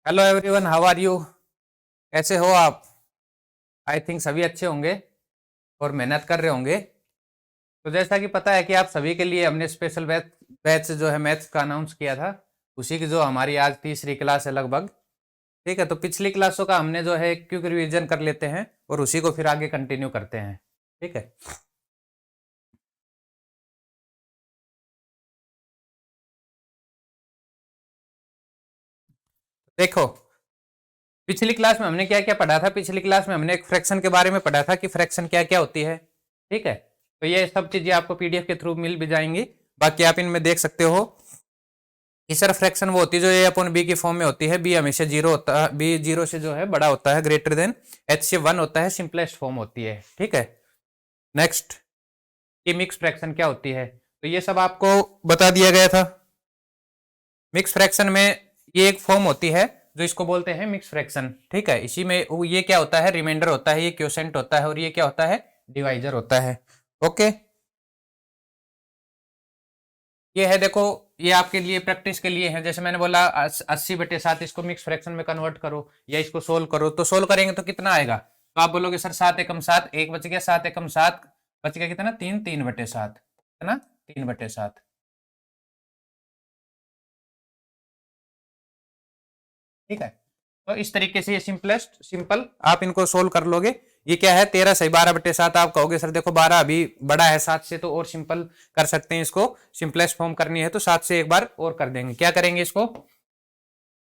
Hello everyone, how are you? कैसे हो आप? आई थिंक सभी अच्छे होंगे और मेहनत कर रहे होंगे। तो जैसा कि पता है कि आप सभी के लिए हमने स्पेशल बैच बैच जो है मैथ्स का अनाउंस किया था। उसी की जो हमारी आज तीसरी क्लास है लगभग। ठीक है, तो पिछली क्लासों का हमने जो है क्विक रिवीजन कर लेते हैं और उसी को फिर आगे कंटिन्यू करते हैं। ठीक है, देखो पिछली क्लास में हमने क्या क्या पढ़ा था। पिछली क्लास में हमने एक फ्रैक्शन के बारे में पढ़ा था कि फ्रैक्शन क्या क्या होती है। ठीक है, तो ये सब चीजें आपको पीडीएफ के थ्रू मिल भी जाएंगी। बाकी आप इनमें देख सकते हो कि सर फ्रैक्शन वो होती है जो ए अपॉन बी की फॉर्म में होती है। बी हमेशा जीरो होता है, बी जीरो से जो है बड़ा होता है, ग्रेटर देन एच से वन होता है, सिंपलेस्ट फॉर्म होती है। ठीक है, नेक्स्ट कि मिक्स फ्रैक्शन क्या होती है, तो ये सब आपको बता दिया गया था। मिक्स फ्रैक्शन में ये एक फॉर्म होती है जो इसको बोलते हैं मिक्स फ्रैक्शन। ठीक है, इसी में ये क्या होता है, रिमाइंडर होता है, ये क्वोशेंट होता है और ये क्या होता है, डिवाइजर होता है। ओके, ये है देखो, ये आपके लिए प्रैक्टिस के लिए है। जैसे मैंने बोला 80/7 इसको मिक्स फ्रैक्शन में कन्वर्ट करो या इसको सोल्व करो। तो सोल्व करेंगे तो कितना आएगा, तो आप बोलोगे सर 7 एकम 7, एक बच गया, 7 एकम 7 बच गया कितना, 3 है ना, 3/7। ठीक है, तो इस तरीके से ये सिंपलेस्ट सिंपल आप इनको सोल्व कर लोगे। ये क्या है, 13 सही 12/7। आप कहोगे सर देखो 12 अभी बड़ा है 7 से, तो और सिंपल कर सकते हैं इसको। सिंपलेस्ट फॉर्म करनी है तो 7 से एक बार और कर देंगे। क्या करेंगे इसको,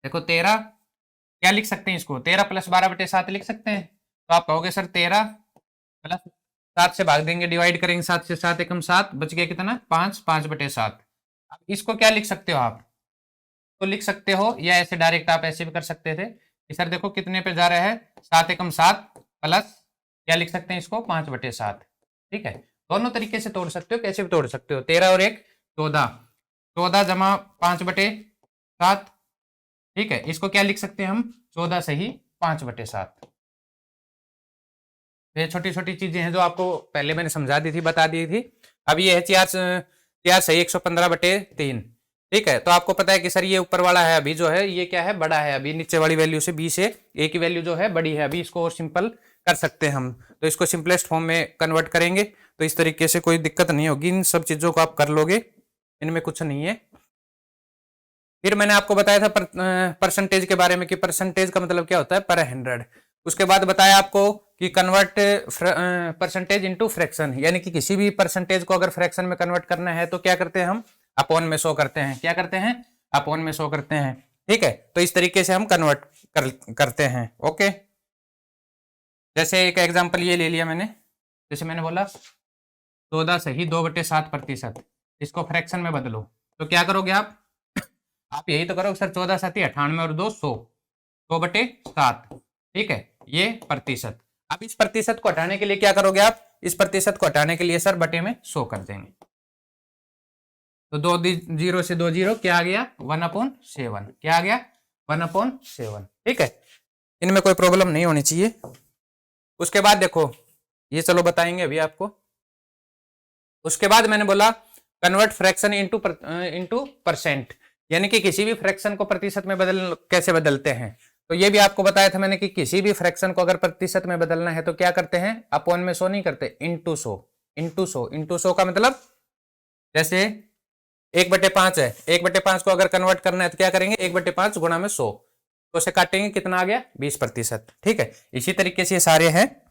देखो 13 क्या लिख सकते हैं, इसको 13 प्लस 12/7 लिख सकते हैं। तो आप कहोगे सर 13 प्लस 7 से भाग देंगे, डिवाइड करेंगे 7 से, 7 एकम 7 बच गया कितना, 5/7। अब इसको क्या लिख सकते हो आप, तो लिख सकते हो या ऐसे डायरेक्ट आप ऐसे भी कर सकते थे कि सर देखो कितने पे जा रहा है, 7 एकम 7 प्लस क्या लिख सकते हैं इसको, 5/7। ठीक है, दोनों तरीके से तोड़ सकते हो, कैसे भी तोड़ सकते हो। 13 और 1 14, 14 जमा 5/7। ठीक है, इसको क्या लिख सकते हैं हम, 14 सही 5/7। ये छोटी छोटी चीजें हैं जो आपको पहले मैंने समझा दी थी, बता दी थी। अब ये है 4 4 सही 115/3। ठीक है, तो आपको पता है कि सर ये ऊपर वाला है अभी जो है ये क्या है, बड़ा है अभी, नीचे वाली वैल्यू से बी से ए की वैल्यू जो है बड़ी है अभी। इसको और सिंपल कर सकते हैं हम, तो इसको सिंपलेस्ट फॉर्म में कन्वर्ट करेंगे। तो इस तरीके से कोई दिक्कत नहीं होगी, इन सब चीजों को आप कर लोगे, इनमें कुछ नहीं है। फिर मैंने आपको बताया था परसेंटेज के बारे में कि परसेंटेज का मतलब क्या होता है, पर 100। उसके बाद बताया आपको कि कन्वर्ट परसेंटेज इनटू फ्रैक्शन, यानी कि किसी भी परसेंटेज को अगर फ्रैक्शन में कन्वर्ट करना है तो क्या करते हैं हम, अपॉन में शो करते हैं। क्या करते हैं, अपॉन में शो करते हैं। ठीक है, तो इस तरीके से हम कन्वर्ट करते हैं। ओके, जैसे एक एग्जांपल ये ले लिया मैंने, जैसे मैंने बोला 14 सही 2/7%, इसको फ्रैक्शन में बदलो। तो क्या करोगे आप यही तो करो सर, 14×7 = 98 और 2 100 ठीक है, ये प्रतिशत। अब इस प्रतिशत को हटाने के लिए क्या करोगे आप, इस प्रतिशत को हटाने के लिए सर बटे में 100 कर देंगे। तो 2 0 से 2 0 क्या आ गया, 1/7। क्या आ गया, 1/7। ठीक है, इनमें कोई प्रॉब्लम नहीं होनी चाहिए। उसके बाद देखो, ये चलो बताएंगे अभी आपको। उसके बाद मैंने बोला कन्वर्ट फ्रैक्शन इनटू परसेंट, यानी कि किसी भी फ्रैक्शन को प्रतिशत में कैसे बदलते हैं। तो ये भी आपको बताया था मैंने कि किसी भी फ्रैक्शन को अगर प्रतिशत में बदलना है तो क्या करते हैं, अपॉन में 100 नहीं करते, इनटू 100। इनटू 100 का मतलब जैसे 1/5 है, 1/5 को अगर कन्वर्ट करना है तो क्या करेंगे, 1/5 गुणा में 100, तो उसे काटेंगे, कितना आ गया, 20%। ठीक है, इसी तरीके से ये सारे हैं।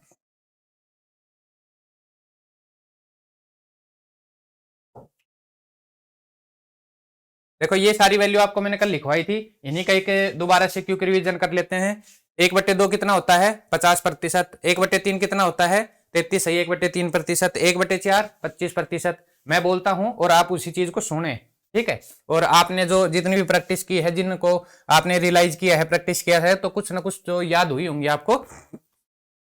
देखो ये सारी वैल्यू आपको मैंने कल लिखवाई थी, इन्हीं का एक दोबारा से क्विक रिवीजन कर लेते हैं। 1/2 कितना होता है, 50%। 1/3 कितना होता है, 33 सही 1/3%। 1/4 25%। मैं बोलता हूं और आप उसी चीज को सुने। ठीक है, और आपने जो जितनी भी प्रैक्टिस की है, जिनको आपने रियलाइज किया है, प्रैक्टिस किया है, तो कुछ ना कुछ जो याद हुई होंगी आपको,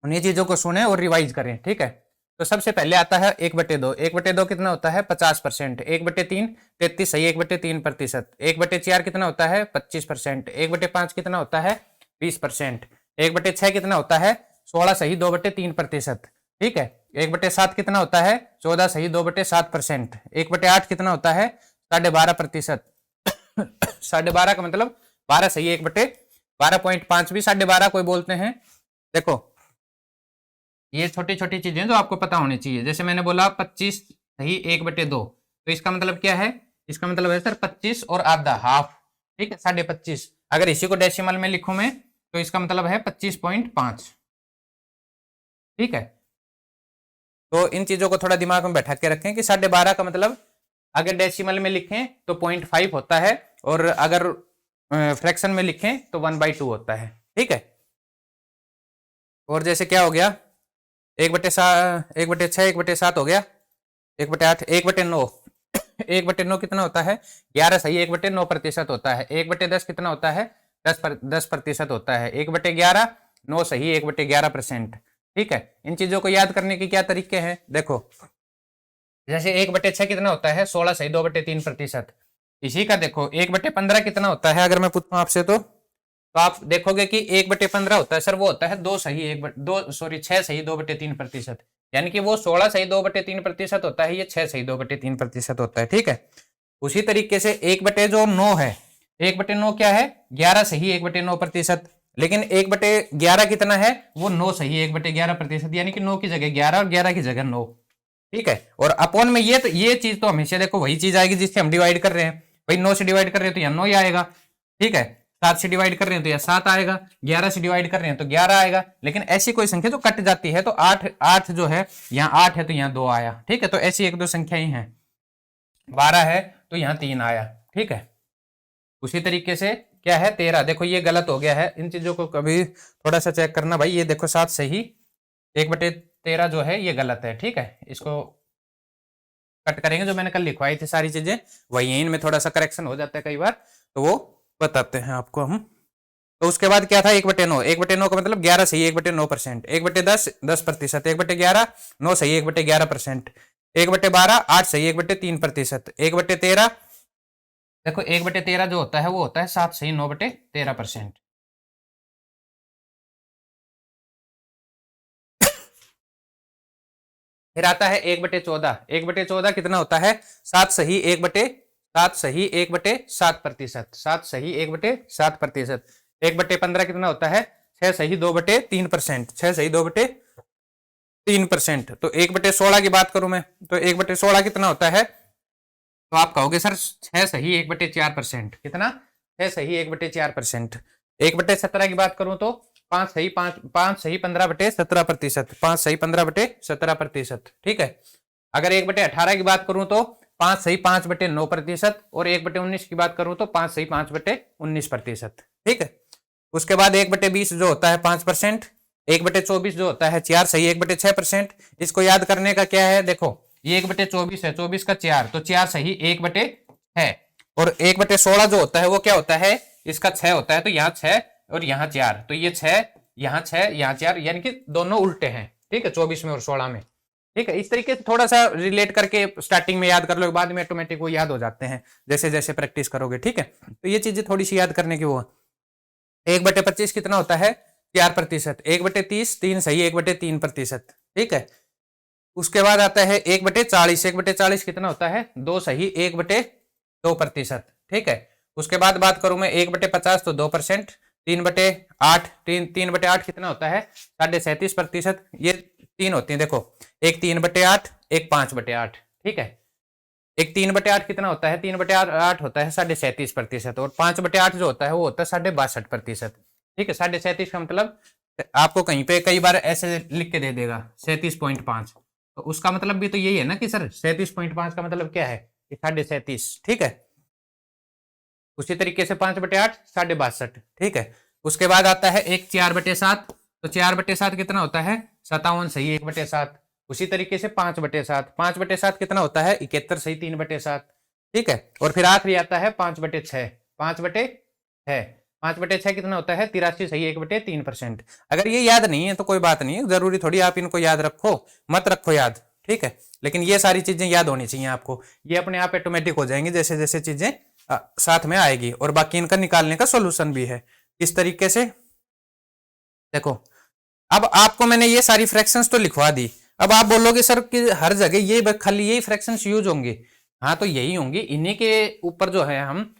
उन्हीं चीजों को सुने और रिवाइज करें। ठीक है, तो सबसे पहले आता है 1/2। 1/2 कितना होता है, 50%। 1/3 33 सही 1/3%। 1/4 कितना होता है, 25%। 1/5 कितना होता है, 20%। 1/6 कितना होता है, 16 सही 2/3%। ठीक है, 1/7 कितना होता है, 14 सही 2/7%। 1/8 कितना होता है, 12.5%। 12.5 का मतलब 12 सही 1/7। 12.5 भी 12.5 कोई बोलते हैं। देखो ये छोटी छोटी चीजें जो आपको पता होनी चाहिए। जैसे मैंने बोला 25 सही 1/2, तो इसका मतलब क्या है, इसका मतलब है सर 25 और आधा, हाफ, ठीक है, 25.5। अगर इसी को डेसिमल में लिखूं मैं तो इसका मतलब है 25.5, ठीक है। तो इन चीजों को थोड़ा दिमाग में बैठा के रखें कि 12.5 का मतलब अगर डेसिमल में लिखें तो 0.5 होता है, और अगर फ्रैक्शन में लिखें तो 1/2 होता है, ठीक है। और जैसे क्या हो गया 1/6, 1/7 हो गया, 1/8, 1/9, 1/9 कितना होता है 11 सही 1/9% होता है। 1/10 कितना होता है 10% होता है। 1/11 9 सही 1/11%, ठीक है। इन चीजों को याद करने के क्या तरीके हैं, देखो जैसे 1/6 कितना होता है 16 सही 2/3%। इसी का देखो 1/15 कितना होता है, अगर मैं पूछूं आपसे तो आप देखोगे कि 1/15 होता है सर, वो होता है 2 सही 6 सही 2/3%, यानी कि वो 16 सही 2/3% होता है, ये 6 सही 2/3% होता है, ठीक है। उसी तरीके से 1/9 है, 1/9 क्या है 11 सही 1/9%, लेकिन 1/11 कितना है वो 9 सही 1/11%, यानी कि 9 की जगह 11 और 11 की जगह 9, ठीक है। और अपॉन में ये चीज तो हमेशा देखो वही चीज आएगी जिससे हम डिवाइड कर रहे हैं, भाई 9 से डिवाइड कर रहे हैं तो यहाँ 9 ही आएगा, ठीक है। 7 से डिवाइड कर रहे हैं तो यहाँ 7 आएगा, 11 से डिवाइड कर रहे हैं तो 11 आएगा। लेकिन ऐसी कोई संख्या जो कट जाती है तो 8 जो है यहाँ 8 है तो यहाँ 2 आया, ठीक है। तो ऐसी एक दो संख्या ही है, 12 है तो यहाँ 3 आया, ठीक है। उसी तरीके से क्या है 13, देखो ये गलत हो गया है, इन चीजों को कभी थोड़ा सा चेक करना भाई। ये देखो 7 सही 1/13 जो है ये गलत है, ठीक है। इसको कट करेंगे, जो मैंने कल लिखवाई थी सारी चीजें वही है, इनमें थोड़ा सा करेक्शन हो जाता है कई बार, तो वो बताते हैं आपको हम। तो उसके बाद क्या था 1/9, 1/9 का मतलब 11 सही 1/9%, 1/10 10%, 1/11 9 सही 1/11%, 1/12 8 सही 1/3%, 1/13 देखो 1/13 जो होता है वो होता है 7 सही 9/13%। फिर आता है 1/14, 1/14 कितना होता है 7 सही 1/7%, 7 सही 1/7%। 1/15 कितना होता है 6 सही 2/3%, 6 सही 2/3%। तो 1/16 की बात करूं मैं तो 1/16 कितना होता है, तो आप कहोगे सर 6 सही 1/4%, कितना 6 सही 1/4%। 1/17 की बात करूं तो 5 सही 15/17%, 5 सही 15/17%, ठीक है। अगर 1/18 की बात करूं तो 5 सही 5/9%, और 1/19 की बात करूं तो 5 सही 5/19%, ठीक है। उसके बाद 1/20 जो होता है 5%, 1/24 जो होता है 4 सही 1/6%। इसको याद करने का क्या है, देखो ये 1/24 है, 24 का 4 तो 4 सही 1/6, और 1/16 जो होता है वो क्या होता है इसका 6 होता है, तो यहाँ 6 और यहाँ 4, तो ये 6 यहाँ 6 यहाँ 4, यानी कि दोनों उल्टे हैं, ठीक है, 24 में और 16 में, ठीक है। इस तरीके से थोड़ा सा रिलेट करके स्टार्टिंग में याद कर लो, बाद में ऑटोमेटिक वो याद हो जाते हैं जैसे जैसे प्रैक्टिस करोगे, ठीक है। तो ये चीजें थोड़ी सी याद करने की वो। 1/25 कितना होता है 4%, 1/30 3 सही 1/3%, ठीक है। उसके बाद आता है 1/40, 1/40 कितना होता है 2 सही 1/2%, ठीक है। उसके बाद बात करूं मैं 1/50 तो 2%, 3/8 3/8 कितना होता है 37%, ये 3 होती है देखो, एक 3/8 एक 5/8, ठीक है। एक 3/8 कितना होता है 3/8 होता है 37%, और 5/8 जो होता है वो होता है 62%, ठीक है। 37.5 का मतलब आपको कहीं पे कई बार ऐसे लिख के दे देगा 37.5, तो उसका मतलब भी तो यही है ना कि सर 37.5 का मतलब क्या है कि 37.5, ठीक है। उसी तरीके से 5/8 62, ठीक है। उसके बाद आता है एक 4/7, तो 4/7 कितना होता है 57 सही 1/7। उसी तरीके से 5/7, 5/7 कितना होता है 71 सही 3/7, ठीक है। और फिर आखिरी आता है 5/6, 5/6, 5/6 कितना होता है 83 सही 1/3%। अगर ये याद नहीं है तो कोई बात नहीं है, जरूरी थोड़ी आप इनको याद रखो, मत रखो याद, ठीक है। लेकिन ये सारी चीजें याद होनी चाहिए आपको, ये अपने आप ऑटोमेटिक हो जाएंगी जैसे जैसे चीजें साथ में आएगी। और बाकी इनका निकालने का सोल्यूशन भी है इस तरीके से। देखो अब आपको मैंने ये सारी फ्रैक्शंस तो लिखवा दी, अब आप बोलोगे सर कि हर जगह ये खाली यही फ्रैक्शंस यूज होंगे, हाँ तो यही होंगी, इन्हीं के ऊपर जो है हम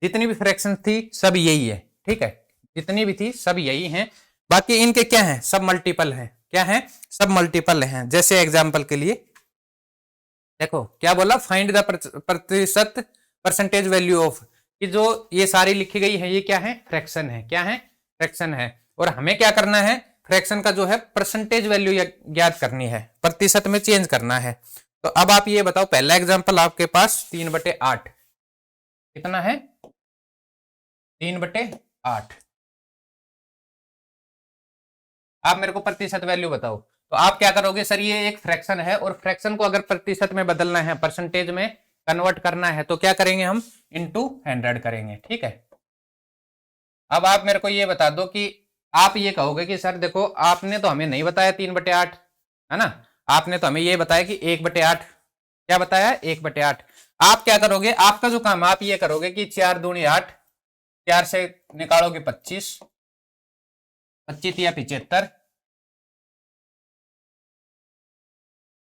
जितनी भी फ्रैक्शंस थी सब यही है, ठीक है। जितनी भी थी सब यही हैं, बाकी इनके क्या हैं, सब मल्टीपल हैं। क्या हैं, सब मल्टीपल हैं। जैसे एग्जांपल के लिए देखो क्या बोला, फाइंड द प्रतिशत परसेंटेज वैल्यू ऑफ, कि जो ये सारी लिखी गई है ये क्या है, फ्रैक्शन है। क्या है, फ्रैक्शन है। और हमें क्या करना है, फ्रैक्शन का जो है परसेंटेज वैल्यू ज्ञात करनी है, प्रतिशत में चेंज करना है। तो अब आप ये बताओ, पहला एग्जांपल आपके पास 3/8 कितना है, 3/8। आप मेरे को प्रतिशत वैल्यू बताओ। तो आप क्या करोगे, सर ये एक फ्रैक्शन है और फ्रैक्शन को अगर प्रतिशत में बदलना है, परसेंटेज में कन्वर्ट करना है, तो क्या करेंगे हम, इनटू 100 करेंगे। ठीक है। अब आप मेरे को ये बता दो कि आप ये कहोगे कि सर देखो आपने तो हमें नहीं बताया 3/8, है ना, आपने तो हमें ये बताया कि 1/8। क्या बताया, 1/8। आप क्या करोगे, आपका जो काम आप ये करोगे कि 4 दूनी 8, 4 से निकालोगे 25, 25 या 75,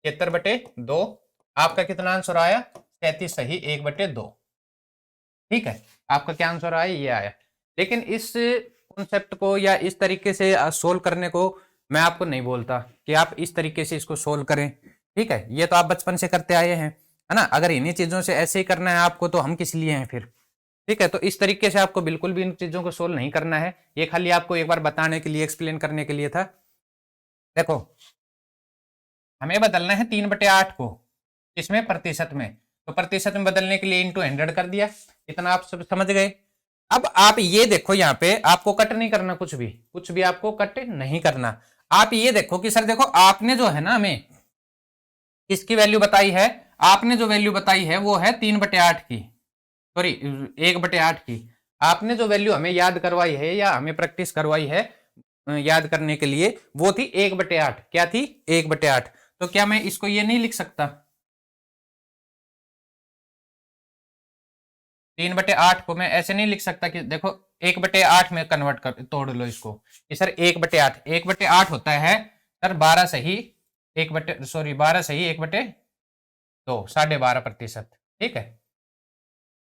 73/2। आपका कितना आंसर आया, 33 सही, 1/2। ठीक है, आपका क्या आंसर आया, ये आया। लेकिन इस कॉन्सेप्ट को या इस तरीके से सोल्व करने को मैं आपको नहीं बोलता कि आप इस तरीके से इसको सोल्व करें। ठीक है, ये तो आप बचपन से करते आए हैं, है ना। अगर इन्हीं चीजों से ऐसे ही करना है आपको, तो हम किस लिए हैं फिर। ठीक है, तो इस तरीके से आपको बिल्कुल भी इन चीजों को सोल्व नहीं करना है। ये खाली आपको एक बार बताने के लिए, एक्सप्लेन करने के लिए था। देखो हमें बदलना है 3/8 को, किसमें, प्रतिशत में। तो प्रतिशत में बदलने के लिए इंटू 100 कर दिया। इतना आप सब समझ गए। अब आप ये देखो, यहाँ पे आपको कट नहीं करना, कुछ भी आपको कट नहीं करना। आप ये देखो कि सर देखो आपने जो है ना हमें किसकी वैल्यू बताई है, आपने जो वैल्यू बताई है वो है 3/8 की, सॉरी 1/8 की। आपने जो वैल्यू हमें याद करवाई है या हमें प्रैक्टिस करवाई है याद करने के लिए, वो थी 1/8। क्या थी, 1/8। तो क्या मैं इसको ये नहीं लिख सकता, 3/8 को मैं ऐसे नहीं लिख सकता कि देखो 1/8 में कन्वर्ट कर, तोड़ लो इसको कि सर 1/8, 1/8 होता है सर 12 सही, 12 सही 1/2, 12.5%। ठीक है,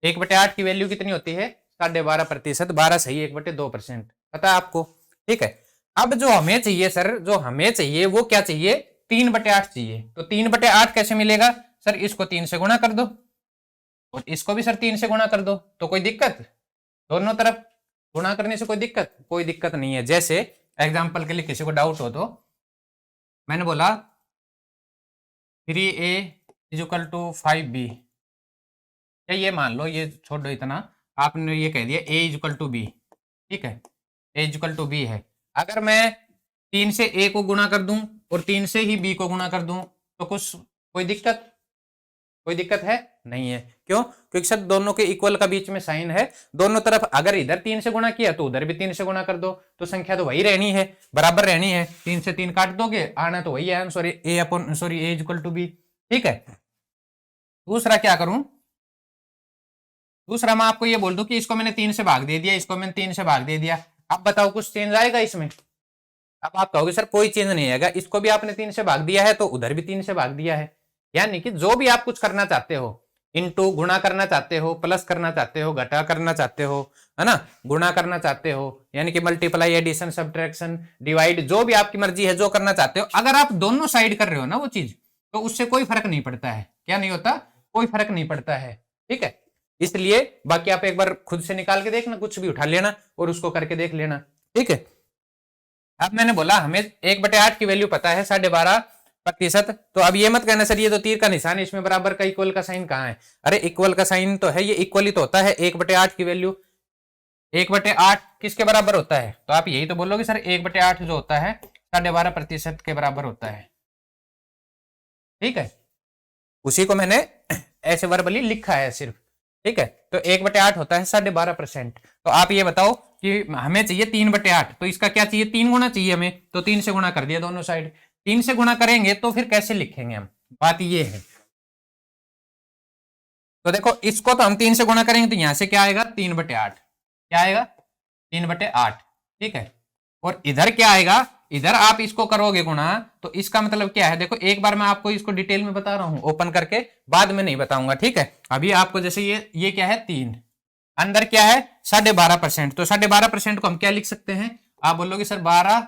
1/8 की वैल्यू कितनी होती है, 12.5%, 12 सही 1/2%, पता है आपको। ठीक है, अब जो हमें चाहिए सर, जो हमें चाहिए वो क्या चाहिए, 3/8 चाहिए। तो 3/8 कैसे मिलेगा, सर इसको 3 से गुणा कर दो और इसको भी सर 3 से गुणा कर दो, तो कोई दिक्कत, दोनों तरफ गुणा करने से कोई दिक्कत नहीं है। जैसे एग्जांपल के लिए किसी को डाउट हो तो मैंने बोला 3a = 5b, या ये मान लो, ये छोड़ दो इतना, आपने ये कह दिया a = b। ठीक है, a = b है। अगर मैं 3 से a को गुणा कर दूं और 3 से ही b को गुणा कर दूं, तो कोई दिक्कत है नहीं है। क्यों, क्योंकि सर दोनों के इक्वल का बीच में साइन है, दोनों तरफ अगर इधर 3 से गुणा किया तो उधर भी 3 से गुणा कर दो, तो संख्या तो वही रहनी है, बराबर रहनी है। 3 से 3 काट दोगे, आना तो वही है, सॉरी a = b। ठीक है, दूसरा क्या करूं, दूसरा मैं आपको ये बोल दूं कि इसको मैंने 3 से भाग दे दिया, इसको मैंने 3 से भाग दे दिया। अब बताओ कुछ चेंज आएगा इसमें। अब आप कहोगे सर कोई चेंज नहीं आएगा, इसको भी आपने 3 से भाग दिया है तो उधर भी 3 से भाग दिया है। यानी कि जो भी आप कुछ करना चाहते हो, इनटू गुणा करना चाहते हो, प्लस करना चाहते हो, घटा करना चाहते हो, है ना, गुणा करना चाहते हो, यानी कि मल्टीप्लाई, एडिशन, सब्ट्रैक्शन, डिवाइड, जो भी आपकी मर्जी है जो करना चाहते हो, अगर आप दोनों साइड कर रहे हो ना वो चीज, तो उससे कोई फर्क नहीं पड़ता है। क्या नहीं होता, कोई फर्क नहीं पड़ता है। ठीक है, इसलिए बाकी आप एक बार खुद से निकाल के देखना, कुछ भी उठा लेना और उसको करके देख लेना। ठीक है, अब मैंने बोला हमें 1/8 की वैल्यू पता है 12.5%। तो अब ये मत कहना सर ये तो तीर का निशान है, इसमें बराबर का इक्वल का साइन कहाँ है। अरे इक्वल का साइन तो है, ये इक्वल ही तो होता है। 1/8 की वैल्यू 1/8 किसके बराबर होता है, तो आप यही तो बोलोगे सर 1/8 जो होता है 12.5% के बराबर होता है। ठीक है, उसी को मैंने ऐसे वर्बली लिखा है सिर्फ। ठीक है, तो 1/8 होता है 12.5%। तो आप ये बताओ कि हमें चाहिए 3/8, तो इसका क्या चाहिए, 3 गुना चाहिए हमें, तो 3 से गुणा कर दिया दोनों साइड। 3 से गुणा करेंगे तो फिर कैसे लिखेंगे हम, बात ये है। तो देखो इसको तो हम 3 से गुणा करेंगे तो यहां से क्या आएगा, 3/8। क्या आएगा, 3/8। ठीक है, और इधर क्या आएगा, इधर आप इसको करोगे गुणा, तो इसका मतलब क्या है, देखो एक बार मैं आपको इसको डिटेल में बता रहा हूं ओपन करके, बाद में नहीं बताऊंगा। ठीक है, अभी आपको जैसे ये क्या है 3, अंदर क्या है 12.5%, तो 12.5% को हम क्या लिख सकते हैं, आप बोलोगे सर 12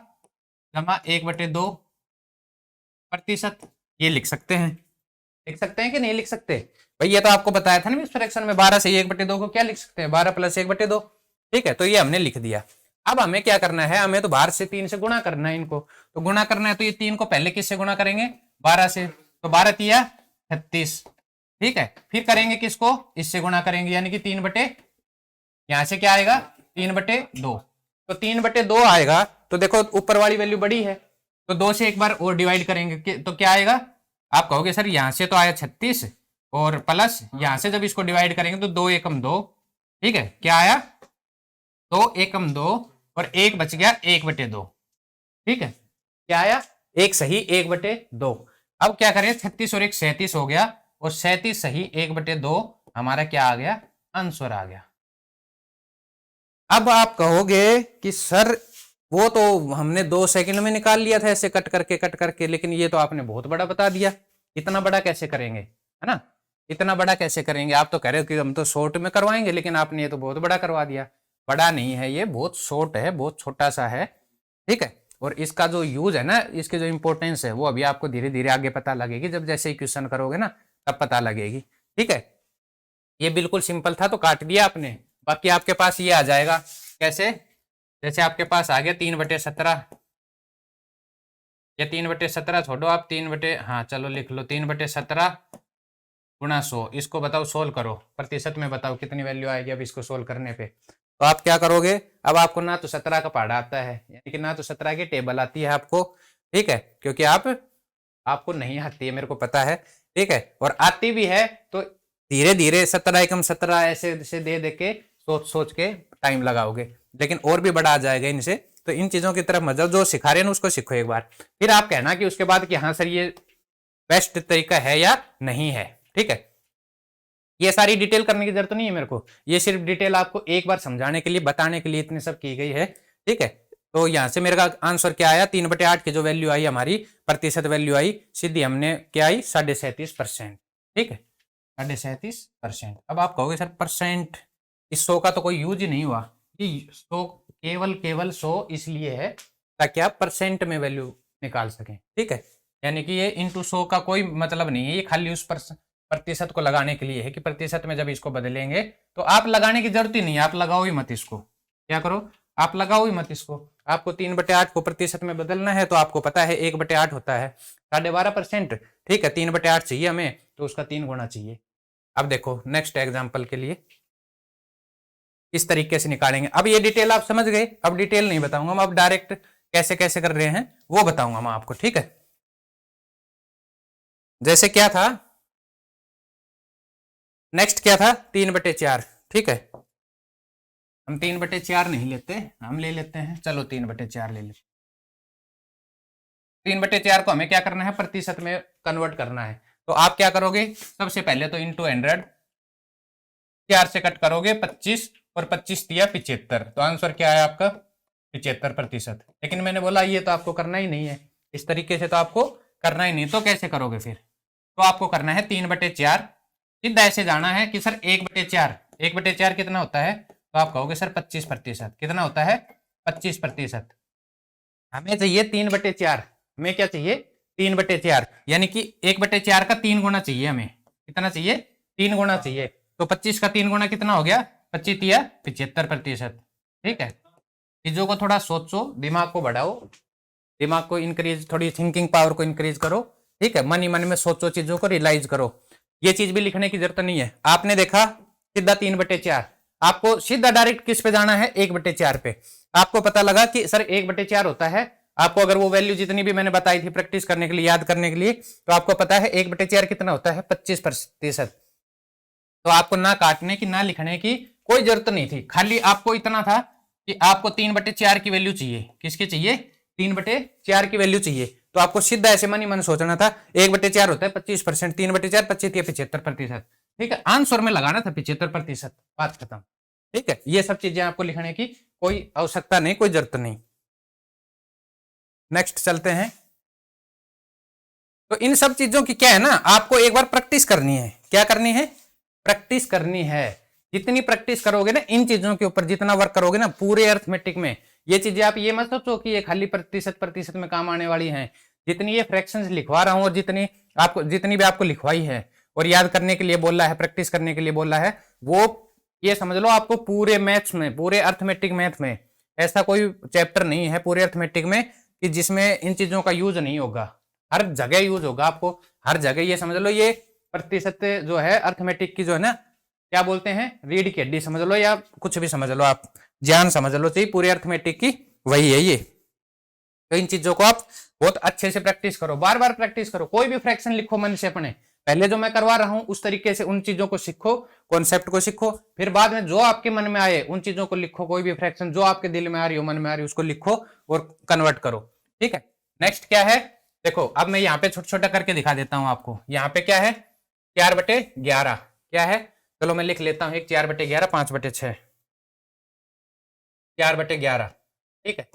जमा 1/2%, ये लिख सकते हैं। लिख सकते हैं कि नहीं लिख सकते भाई, ये तो आपको बताया था ना इस फ्रैक्शन में 12 से 1/2 को क्या लिख सकते हैं, 12 + 1/2। ठीक है, तो ये हमने लिख दिया। अब हमें क्या करना है, हमें तो बाहर से 3 से गुणा करना है इनको, तो गुणा करना है तो ये 3 को पहले किससे गुणा करेंगे, 12 से, तो 12 तिया 36। ठीक है, फिर करेंगे किसको, इससे गुणा करेंगे, यानी कि 3/, यहां से क्या आएगा 3/2, तो 3/2 आएगा। तो देखो ऊपर वाली वैल्यू बड़ी है, तो 2 से एक बार और डिवाइड करेंगे तो क्या आएगा, आप कहोगे सर यहां से तो आया 36 और प्लस यहां से जब इसको डिवाइड करेंगे तो 2 एकम 2, ठीक है, क्या आया 2 एकम 2 और एक बच गया 1/2। ठीक है, क्या आया एक सही 1/2। अब क्या करें, 36 और 1 37 हो गया, और 37 सही 1/2 हमारा क्या आ गया, आंसर आ गया। अब आप कहोगे कि सर वो तो हमने 2 सेकंड में निकाल लिया था ऐसे कट करके, लेकिन ये तो आपने बहुत बड़ा बता दिया, इतना बड़ा कैसे करेंगे, है ना, इतना बड़ा कैसे करेंगे, आप तो कह रहे हो कि हम तो शॉर्ट में करवाएंगे, लेकिन आपने ये तो बहुत बड़ा करवा दिया। बड़ा नहीं है ये, बहुत शॉर्ट है, बहुत छोटा सा है। ठीक है, और इसका जो यूज है ना, इसकी जो इंपॉर्टेंस है वो अभी आपको धीरे धीरे आगे पता लगेगी, जब जैसे ही क्वेश्चन करोगे ना तब पता लगेगी। ठीक है, ये बिल्कुल सिंपल था तो काट दिया आपने, बाकी आपके पास ये आ जाएगा कैसे, जैसे आपके पास आ गया 3/17, या 3/17 छोड़ो आप, 3 हाँ चलो लिख लो, 3/17 गुणा 100, इसको बताओ सोल्व करो, प्रतिशत में बताओ कितनी वैल्यू आएगी अब इसको सोल्व करने पे। तो आप क्या करोगे, अब आपको ना तो 17 का पहाड़ा आता है, यानी कि ना तो 17 की टेबल आती है आपको, ठीक है, क्योंकि आपको नहीं आती है मेरे को पता है। ठीक है, और आती भी है तो धीरे धीरे 17 एकम 17 ऐसे दे दे के सोच सोच के टाइम लगाओगे, लेकिन और भी बड़ा आ जाएगा इनसे। तो इन चीजों की तरफ मत जाओ, जो सिखा रहे हैं उसको सीखो एक बार, फिर आप कहना कि उसके बाद कि हाँ सर ये बेस्ट तरीका है या नहीं है। ठीक है, ये सारी डिटेल करने की जरूरत नहीं है मेरे को, ये सिर्फ डिटेल आपको एक बार समझाने के लिए बताने के लिए इतनी सब की गई है। ठीक है, तो यहां से मेरे का आंसर क्या आया, 3/8 की जो वैल्यू आई हमारी प्रतिशत वैल्यू आई सीधी हमने क्या आई 37.5%। ठीक है, 37.5%। अब आप कहोगे सर परसेंट, इस 100 का तो कोई यूज ही नहीं हुआ, कि 100 केवल 100 इसलिए है ताकि आप परसेंट में वैल्यू निकाल सकें। ठीक है, यानी कि ये इंटू 100 का कोई मतलब नहीं है, ये खाली उस प्रतिशत को लगाने के लिए है कि प्रतिशत में जब इसको बदलेंगे तो आप लगाने की जरूरत ही नहीं है, आप लगाओ ही मत इसको, क्या करो आप लगाओ ही मत इसको। आपको 3/8 को प्रतिशत में बदलना है तो आपको पता है 1/8 होता है 12.5%। ठीक है, 3/8 चाहिए हमें तो उसका 3 गुना चाहिए। अब देखो नेक्स्ट एग्जाम्पल के लिए इस तरीके से निकालेंगे। अब ये डिटेल आप समझ गए, अब डिटेल नहीं बताऊंगा मैं, अब डायरेक्ट कैसे कैसे कर रहे हैं वो बताऊंगा मैं आपको। ठीक है, जैसे क्या था नेक्स्ट क्या था 3/4। ठीक है, हम 3/4 नहीं लेते, हम ले लेते हैं, चलो 3/4 ले लेते। 3/4 को हमें क्या करना है, प्रतिशत में कन्वर्ट करना है। तो आप क्या करोगे, सबसे पहले तो इंटू 100, 4 से कट करोगे 25 और 25 दिया 75, तो आंसर क्या है आपका 75%। लेकिन मैंने बोला ये तो आपको करना ही नहीं है, इस तरीके से तो आपको करना ही नहीं, तो कैसे करोगे फिर, तो आपको करना है 3/4, सीधा ऐसे जाना है कि सर 1/4, 1/4 कितना होता है, तो आप कहोगे सर 25%, कितना होता है 25%। हमें चाहिए 3/4, हमें क्या चाहिए 3/4, यानी कि 1/4 का 3 गुना चाहिए हमें, कितना चाहिए 3 गुना चाहिए, तो 25 का 3 गुना कितना हो गया 25 या 75%। ठीक है, चीजों को थोड़ा सोचो, दिमाग को बढ़ाओ, दिमाग को इंक्रीज, थोड़ी थिंकिंग पावर को इंक्रीज करो। ठीक है, मन ही मन में सोचो, चीजों को रियलाइज करो, ये चीज भी लिखने की जरूरत नहीं है। आपने देखा सीधा 3/4, आपको सीधा डायरेक्ट किस पे जाना है 1/4 पे। आपको पता लगा कि सर 1/4 होता है, आपको अगर वो वैल्यू जितनी भी मैंने बताई थी प्रैक्टिस करने के लिए, याद करने के लिए, तो आपको पता है 1/4 कितना होता है 25%। तो आपको ना काटने की ना लिखने की कोई जरूरत नहीं थी, खाली आपको इतना था कि आपको 3/4 की वैल्यू चाहिए, किसकी चाहिए 3/4 की वैल्यू चाहिए। तो आपको सीधा ऐसे मन ही मन सोचना था 1/4 होता है 25%, 3/4 25 या 75%। ठीक है, आंसर में लगाना था 75%, बात खत्म। ठीक है, ये सब चीजें आपको लिखने की कोई आवश्यकता नहीं, कोई जरूरत नहीं। नेक्स्ट चलते हैं। तो इन सब चीजों की क्या है ना, आपको एक बार प्रैक्टिस करनी है, क्या करनी है प्रैक्टिस करनी है, जितनी प्रैक्टिस करोगे ना इन चीजों के ऊपर, जितना वर्क करोगे ना पूरे अर्थमेटिक में, ये चीजें आप ये मत सोचो कि ये खाली प्रतिशत प्रतिशत में काम आने वाली हैं। जितनी ये फ्रैक्शंस लिखवा रहा हूं और जितनी भी आपको लिखवाई है और याद करने के लिए बोला है, प्रैक्टिस करने के लिए बोला है, वो ये समझ लो आपको पूरे मैथ्स में, पूरे अर्थमेटिक मैथ में ऐसा कोई चैप्टर नहीं है पूरे अर्थमेटिक में कि जिसमें इन चीजों का यूज नहीं होगा। हर जगह यूज होगा आपको, हर जगह। ये समझ लो ये प्रतिशत जो है अर्थमेटिक की जो है ना, क्या बोलते हैं, रीढ़ की हड्डी समझ लो या कुछ भी समझ लो, आप ज्ञान समझ लो चाहिए पूरे अर्थमेटिक की, वही है ये। तो इन चीजों को आप बहुत अच्छे से प्रैक्टिस करो, बार बार प्रैक्टिस करो। कोई भी फ्रैक्शन लिखो मन से अपने, पहले जो मैं करवा रहा हूं उस तरीके से उन चीजों को सीखो, कॉन्सेप्ट को सीखो, फिर बाद में जो आपके मन में आए उन चीजों को लिखो। कोई भी फ्रैक्शन जो आपके दिल में आ रही हो, मन में आ रही हो, उसको लिखो और कन्वर्ट करो। ठीक है, नेक्स्ट क्या है, देखो अब मैं यहाँ पे छोटा छोटा करके दिखा देता हूं आपको। यहाँ पे क्या है, 4/11 क्या है, चलो मैं लिख लेता हूं, एक 4/11 5/6, 4/11। ठीक है,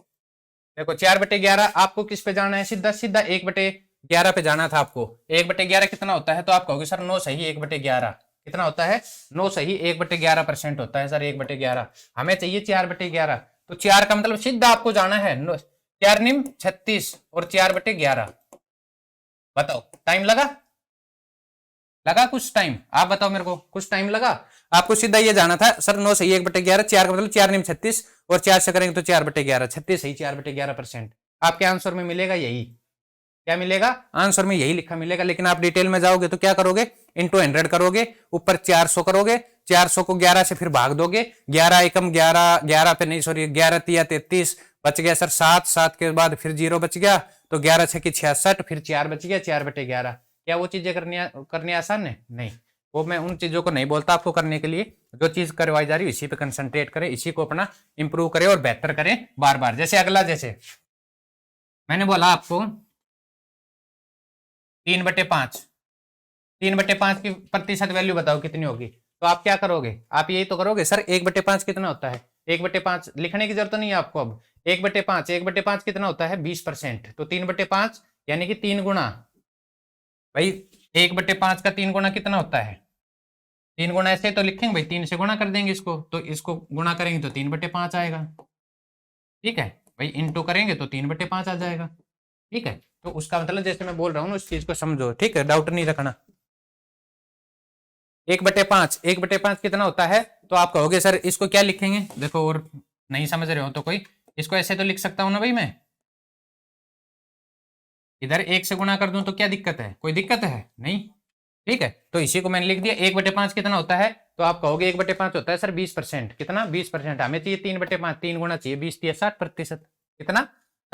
देखो 4/11 आपको किस पे जाना है, सीधा सीधा 1/11 पे जाना था आपको। 1/11 कितना होता है, तो आप कहोगे सर 9 सही 1/11 कितना होता है, 9 सही 1/11% होता है सर 1/11। हमें चाहिए 4/11, तो 4 का मतलब सीधा आपको जाना है 4 निम 36 और 4/11। बताओ टाइम लगा कुछ टाइम, आप बताओ मेरे को, कुछ टाइम लगा आपको? सीधा ये जाना था सर 9 सही 1/11, 4 का मतलब 4 निम 36 और 4 से करेंगे तो 4/11, 36 सही 4/11%। आपके आंसर में मिलेगा यही, क्या मिलेगा आंसर में, यही लिखा मिलेगा। लेकिन आप डिटेल में जाओगे तो क्या करोगे, इंटू 100 करोगे, ऊपर 400 करोगे, 400 को 11 से फिर भाग दोगे, 11 एकम 11, 11 पे नहीं सॉरी 11 तिया 33, बच गया सर 7, 7 के बाद फिर 0 बच गया, तो 11 6 की 66, फिर 4 बच गया 4/11। क्या वो चीजें करनी आसान है? नहीं, वो मैं उन चीजों को नहीं बोलता आपको करने के लिए। जो चीज करवाई जा रही है इसी पे कंसंट्रेट करें, इसी को अपना इंप्रूव करें और बेहतर करें बार बार। जैसे अगला, जैसे मैंने बोला आपको 3/5, 3/5 की प्रतिशत वैल्यू बताओ कितनी होगी, तो आप क्या करोगे, आप यही तो करोगे सर 1/5 कितना होता है, 1/5 लिखने की जरूरत नहीं है आपको। अब 1/5 कितना होता है 20%, तो 3/5 यानी कि 3 गुना, भाई 1/5 का 3 गुना कितना होता है, 3 गुना ऐसे तो लिखेंगे भाई, 3 से गुना कर देंगे इसको, तो इसको गुणा करेंगे तो 3/5 आएगा। ठीक है भाई, इंटू करेंगे तो 3/5 आ जाएगा। ठीक है, तो उसका मतलब जैसे मैं बोल रहा हूँ उस चीज को समझो, ठीक है, डाउट नहीं रखना। 1/5 कितना होता है, तो आप कहोगे सर इसको क्या लिखेंगे, देखो और नहीं समझ रहे हो तो कोई इसको ऐसे तो लिख सकता हूं ना भाई, मैं इधर 1 से गुणा कर दूं तो क्या दिक्कत है, कोई दिक्कत है नहीं। ठीक है, तो इसी को मैंने लिख दिया। 1/5 कितना होता है, तो आप कहोगे 1/5 होता है सर 20%, कितना 20%, हमें चाहिए 3/5, 3 गुना चाहिए 20 दिया 60%, कितना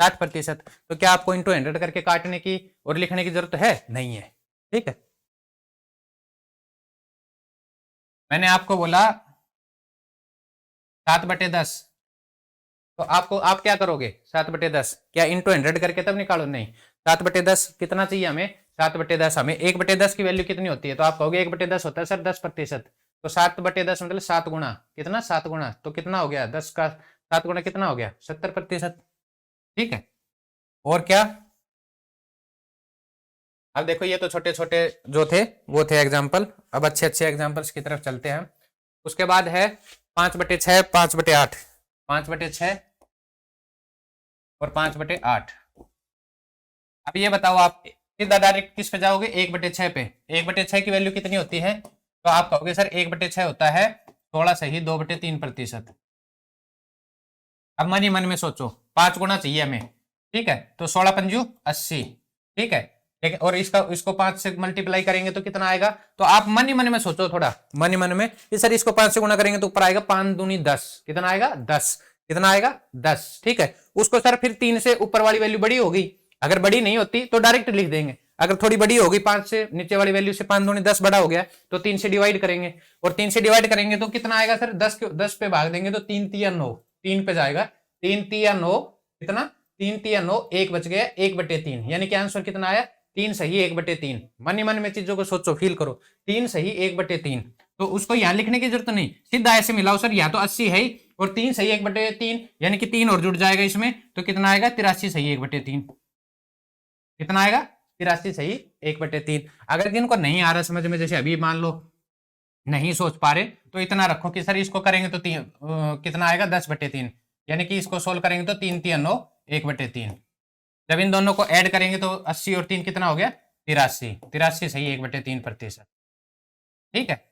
60%। तो क्या आपको इंटू 100 करके काटने की और लिखने की जरूरत है? नहीं है। ठीक है, मैंने आपको बोला 7/10, तो आप क्या करोगे, 7/10 क्या इंटू 100 करके तब निकालो? नहीं, 7/10 कितना चाहिए हमें, 7/10 हमें 1/10 की वैल्यू कितनी होती है, तो आप कहोगे 1/10 होता है सर 10%, तो 7/10 मतलब 7 गुना, कितना 7 गुना, तो कितना हो गया 10 का 7 गुना कितना हो गया 70%। ठीक है, और क्या, अब देखो ये तो छोटे छोटे जो थे वो थे एग्जाम्पल, अब अच्छे अच्छे एग्जाम्पल्स की तरफ चलते हैं। उसके बाद है 5/6, 5/8, 5/6 और 5/8। अब ये बताओ आप सीधा डायरेक्ट किस पे जाओगे, 1/6 पे। 1/6 की वैल्यू कितनी होती है, तो आप कहोगे सर 1/6 होता है 16 सही 2/3%। अब मन ही मन में सोचो 5 गुना चाहिए हमें, ठीक है, तो 16 पंजू 80, ठीक है, ठीक, और इसको 5 से मल्टीप्लाई करेंगे तो कितना आएगा, तो आप मन ही मन में सोचो थोड़ा, मन ही मन में कि सर इसको 5 से गुणा करेंगे तो ऊपर आएगा 5 दूनी 10, कितना आएगा 10, कितना आएगा 10। ठीक है, उसको सर फिर 3 से ऊपर वाली वैल्यू बड़ी होगी, अगर बड़ी नहीं होती तो डायरेक्ट लिख देंगे, अगर थोड़ी बड़ी होगी 5 से नीचे वाली वैल्यू से 5 दूनी 10 बड़ा हो गया तो 3 से डिवाइड करेंगे, और 3 से डिवाइड करेंगे तो कितना आएगा सर 10 पे भाग देंगे तो 3 तिया 9, 3 पे जाएगा 3 तिया 9, कितना 3 तिया 9, 1 बच गया 1/3, यानी कि आंसर कितना आया 3 सही 1/3। मन ही मन में चीजों को सोचो, फील करो, 3 सही 1/3, तो उसको यहां लिखने की जरूरत नहीं, सीधा ऐसे मिलाओ सर, यहाँ तो 80 है ही और 3 सही 1/3, यानी कि 3 और जुड़ जाएगा इसमें, तो कितना आएगा 83 सही 1/3, कितना आएगा 83 सही 1/3। अगर जिनको नहीं आ रहा समझ में, जैसे अभी मान लो नहीं सोच पा रहे तो इतना रखो कि सर इसको करेंगे तो कितना आएगा 10/3, यानी कि इसको सोल्व करेंगे तो 3×3 = 1/3। जब इन दोनों को ऐड करेंगे तो 80 और 3 कितना हो गया 83। 83 सही 1/3%। ठीक है।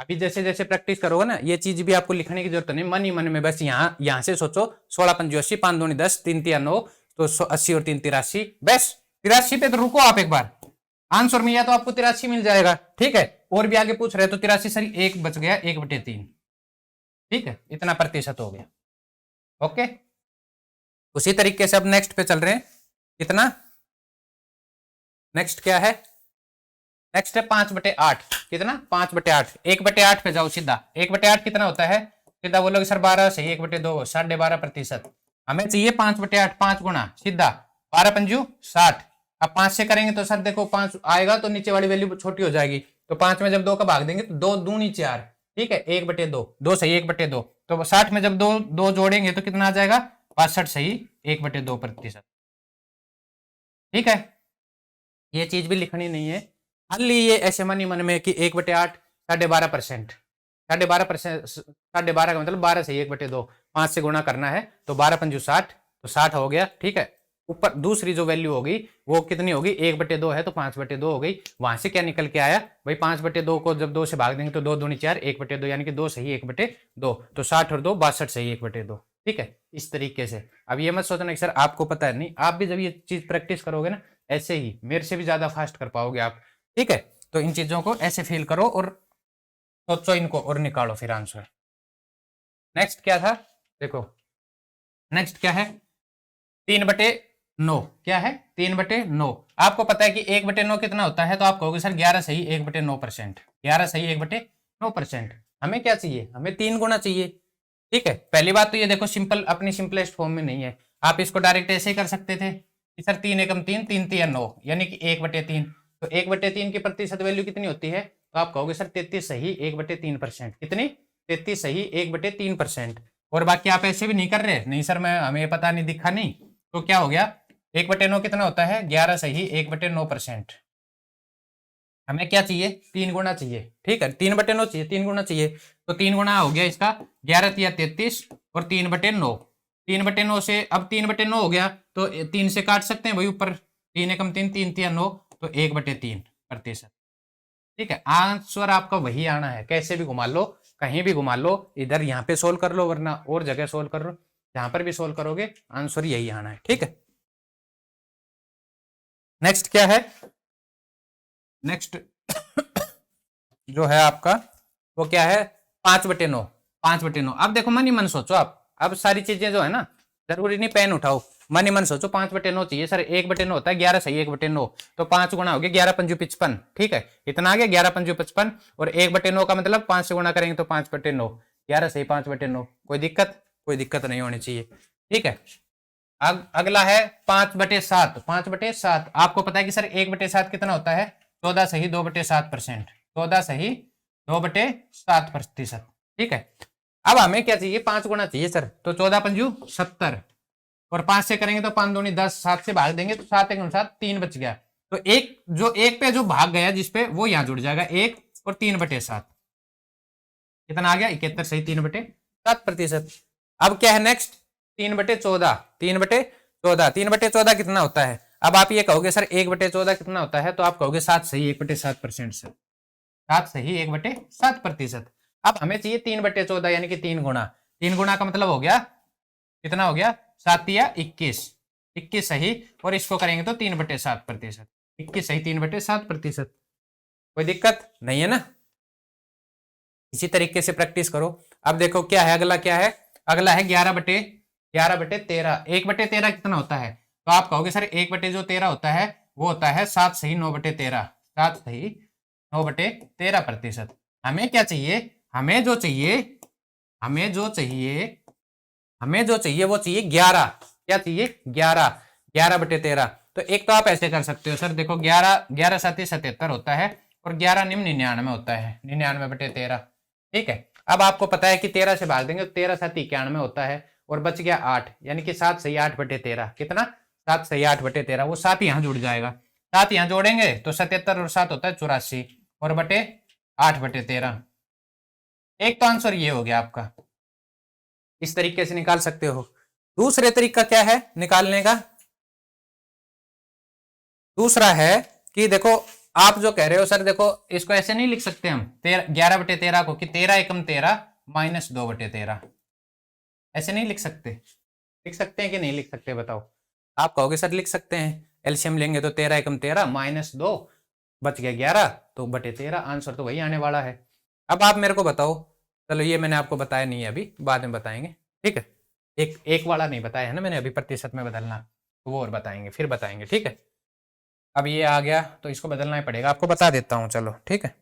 अभी जैसे जैसे प्रैक्टिस करोगे ना ये चीज भी आपको लिखने की जरूरत नहीं, मन ही मन में बस यहाँ से सोचो 16×5 = 80, 5×2 = 10, 3×3 = 9, तो 80 और 3 83। बस 83 पे तो रुको आप एक बार, आंसर में या तो आपको 83 मिल जाएगा। ठीक है, और भी आगे पूछ रहे तो 83 सर एक बच गया 1/3। ठीक है, इतना प्रतिशत हो गया। ओके, उसी तरीके से अब नेक्स्ट पे चल रहे हैं। कितना नेक्स्ट क्या है, नेक्स्ट है 5/8। कितना 5/8, 1/8 पे जाओ सीधा। 1/8 कितना होता है, सीधा बोलोगे सर 12 सही, 1/2 12.5%। हमें चाहिए 5/8, 5 गुना सीधा 12×5 = 60। अब 5 से करेंगे तो सर देखो 5 आएगा तो नीचे वाली वैल्यू छोटी हो जाएगी, तो 5 में जब 2 का भाग देंगे तो 2 दूनी 4। ठीक है, 1/2, 2 सही 1/2, तो 60 में जब 2 जोड़ेंगे तो कितना आ जाएगा 62 सही 1/2%। ठीक है, ये चीज भी लिखनी नहीं है, खाली ये ऐसे मन ही मन में कि 1/8 12.5%, 12.5%, 12.5 का मतलब 12 सही 1/2, 5 से गुणा करना है तो 12×5 = 60, तो 60 हो गया। ठीक है, ऊपर दूसरी जो वैल्यू होगी वो कितनी होगी 1/2 है तो 5/2 हो गई। वहां से क्या निकल के आया भाई 5/2 को जब 2 से भाग देंगे तो 2 दूनी 4, 1/2 यानी कि 2 सही 1/2, तो 60 और 2 62 सही 1/2। ठीक है, इस तरीके से। अब ये मत सोचना कि सर आपको पता है, नहीं, आप भी जब ये चीज प्रैक्टिस करोगे ना ऐसे ही मेरे से भी ज्यादा फास्ट कर पाओगे आप। ठीक है, तो इन चीजों को ऐसे फील करो और सोचो इनको और निकालो फिर आंसर। नेक्स्ट क्या था देखो, नेक्स्ट क्या है 3/9। क्या है 3/9। आपको पता है कि 1/9 कितना होता है, तो आप कहोगे सर 11 सही 1/9%, 11 सही 1/9%। हमें क्या चाहिए, हमें 3 गुना चाहिए। ठीक है, पहली बात तो ये देखो सिंपल, अपनी सिंपलेस्ट फॉर्म में नहीं है, आप इसको डायरेक्ट ऐसे ही कर सकते थे कि सर 3 एकम 3, 3×3 = 9, यानी कि 1/3। तो 1/3 की प्रतिशत वैल्यू कितनी होती है, तो आप कहोगे सर 33 सही 1/3%। कितनी 33 सही 1/3%। और बाकी आप ऐसे भी नहीं कर रहे, नहीं सर मैं हमें पता नहीं दिखा नहीं, तो क्या हो गया 1/9 कितना होता है 11 सही 1/9%। हमें क्या चाहिए 3 गुना चाहिए। ठीक है, 3/9 चाहिए, 3 गुना चाहिए, तो 3 गुना हो गया इसका 11×3 = 33 और 3/9। 3/9 से अब 3/9 हो गया तो 3 से काट सकते हैं भाई ऊपर, 3 एकम 3, 3×3 = 9, तो 1/3%। ठीक है, आंसर आपका वही आना है, कैसे भी घुमा लो, कहीं भी घुमा लो, इधर यहाँ पे सोल्व कर लो वरना और जगह सोल्व कर लो, जहां पर भी सोल्व करोगे आंसर यही आना है। ठीक है, नेक्स्ट क्या है, नेक्स्ट जो है आपका वो क्या है 5/9। 5/9, अब देखो मन ही मन सोचो आप, अब सारी चीजें जो है ना जरूरी नहीं पेन उठाओ, मन ही मन सोचो 5/9 चाहिए सर, 1/9 होता है 11 सही 1/9, तो 5 गुना हो गया 11×5 = 55। ठीक है, इतना आ गया 11×5 = 55, और 1/9 का मतलब 5 से गुणा करेंगे तो 5/9, 11 सही 5/9। कोई दिक्कत, कोई दिक्कत नहीं होनी चाहिए। ठीक है, अगला है 5/7। 5/7 आपको पता है कि सर 1/7 कितना होता है 14 सही 2/7%, 14 सही 2/7%। ठीक है, अब हमें क्या चाहिए 5 गुना चाहिए सर, तो 14×5 = 70, और 5 से करेंगे तो 5×2 = 10, 7 से भाग देंगे तो 7 × 7 3 बच गया, तो एक पे जो भाग गया जिसपे वो यहां जुड़ जाएगा 1, और 3/7 कितना आ गया 71 सही 3/7%। अब क्या है नेक्स्ट 3/14। 3/14, 3/14 कितना होता है, अब आप ये कहोगे सर 1/14 कितना होता है, तो आप कहोगे 7 सही 1/7% से, 7 सही 1/7%। अब हमें चाहिए 3/14 यानी कि 3 गुना, 3 गुना का मतलब हो गया कितना हो गया 7 या 21, 21 सही, और इसको करेंगे तो 3/7%, 21 सही 3/7%। कोई दिक्कत नहीं है ना, इसी तरीके से प्रैक्टिस करो। अब देखो क्या है अगला, क्या है अगला है 11/13। 1/13 कितना होता है, तो आप कहोगे सर 1/13 होता है वो होता है 7 सही 9/13, 7 सही 9/13%। हमें क्या चाहिए, हमें जो चाहिए हमें जो चाहिए हमें जो चाहिए वो चाहिए 11। क्या चाहिए 11, 11/13। तो एक तो आप ऐसे कर सकते हो सर, देखो 11 7 77 होता है, और 11 निम्न 99 होता है, 99/13। ठीक है, अब आपको पता है कि 13 से भाग देंगे तो 13 7 91 होता है, और बच गया 8, यानी कि 7 सही 8/13। कितना 7 सही 8/13, वो 7 यहाँ जुड़ जाएगा, 7 यहाँ जोड़ेंगे तो 77 और 7 होता है 84, और बटे 8/13। एक तो आंसर ये हो गया आपका, इस तरीके से निकाल सकते हो। दूसरे तरीका क्या है निकालने का? दूसरा है कि देखो आप जो कह रहे हो सर देखो इसको ऐसे नहीं लिख सकते हम 11/13 को कि 13 × 13 -2/13, ऐसे नहीं लिख सकते। लिख सकते हैं कि नहीं लिख सकते बताओ? आप कहोगे सर लिख सकते हैं, एलसीएम लेंगे तो 13 × 13 -2 बच गया 11 तो /13, आंसर तो वही आने वाला है। अब आप मेरे को बताओ, चलो ये मैंने आपको बताया नहीं है अभी, बाद में बताएंगे, ठीक है। एक वाला नहीं बताया है ना मैंने अभी, प्रतिशत में बदलना, वो और बताएंगे, फिर बताएंगे, ठीक है। अब ये आ गया तो इसको बदलना ही पड़ेगा, आपको बता देता हूँ, चलो ठीक है।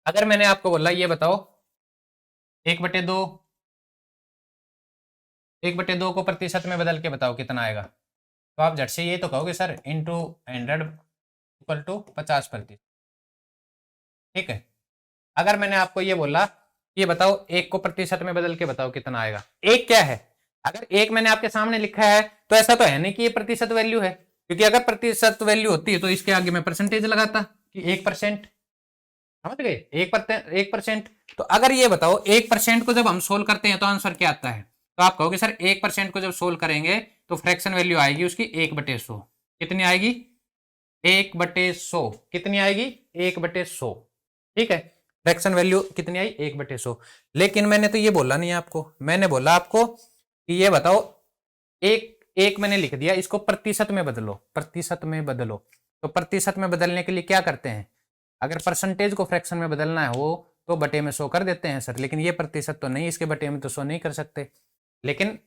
अगर मैंने आपको बोला ये बताओ 1/2, 1/2 को प्रतिशत में बदल के बताओ कितना आएगा, तो आप झट से ये तो कहोगे सर इंटू 100 = 50%, ठीक है। अगर मैंने आपको ये बोला ये बताओ 1 को प्रतिशत में बदल के बताओ कितना आएगा, एक क्या है? अगर एक मैंने आपके सामने लिखा है तो ऐसा तो है नहीं कि ये प्रतिशत वैल्यू है, क्योंकि अगर प्रतिशत वैल्यू होती है तो इसके आगे मैं परसेंटेज लगाता कि 1%, समझ गए? 1%। तो अगर ये बताओ 1% को जब हम सोल्व करते हैं तो आंसर क्या आता है, तो आप कहोगे सर 1% को जब सोल्व करेंगे तो फ्रैक्शन वैल्यू आएगी उसकी 1/100। कितनी आएगी? 1/100। कितनी आएगी? 1/100, ठीक है। फ्रैक्शन वैल्यू कितनी आई? 1/100। लेकिन मैंने तो ये बोला नहीं आपको, मैंने बोला आपको कि ये बताओ एक एक मैंने लिख दिया, इसको प्रतिशत में बदलो, प्रतिशत में बदलो। तो प्रतिशत में बदलने के लिए क्या करते हैं, अगर परसेंटेज को फ्रैक्शन में बदलना है हो तो बटे में 100 कर देते हैं सर, लेकिन ये प्रतिशत तो नहीं, इसके बटे में तो 100 नहीं कर सकते। लेकिन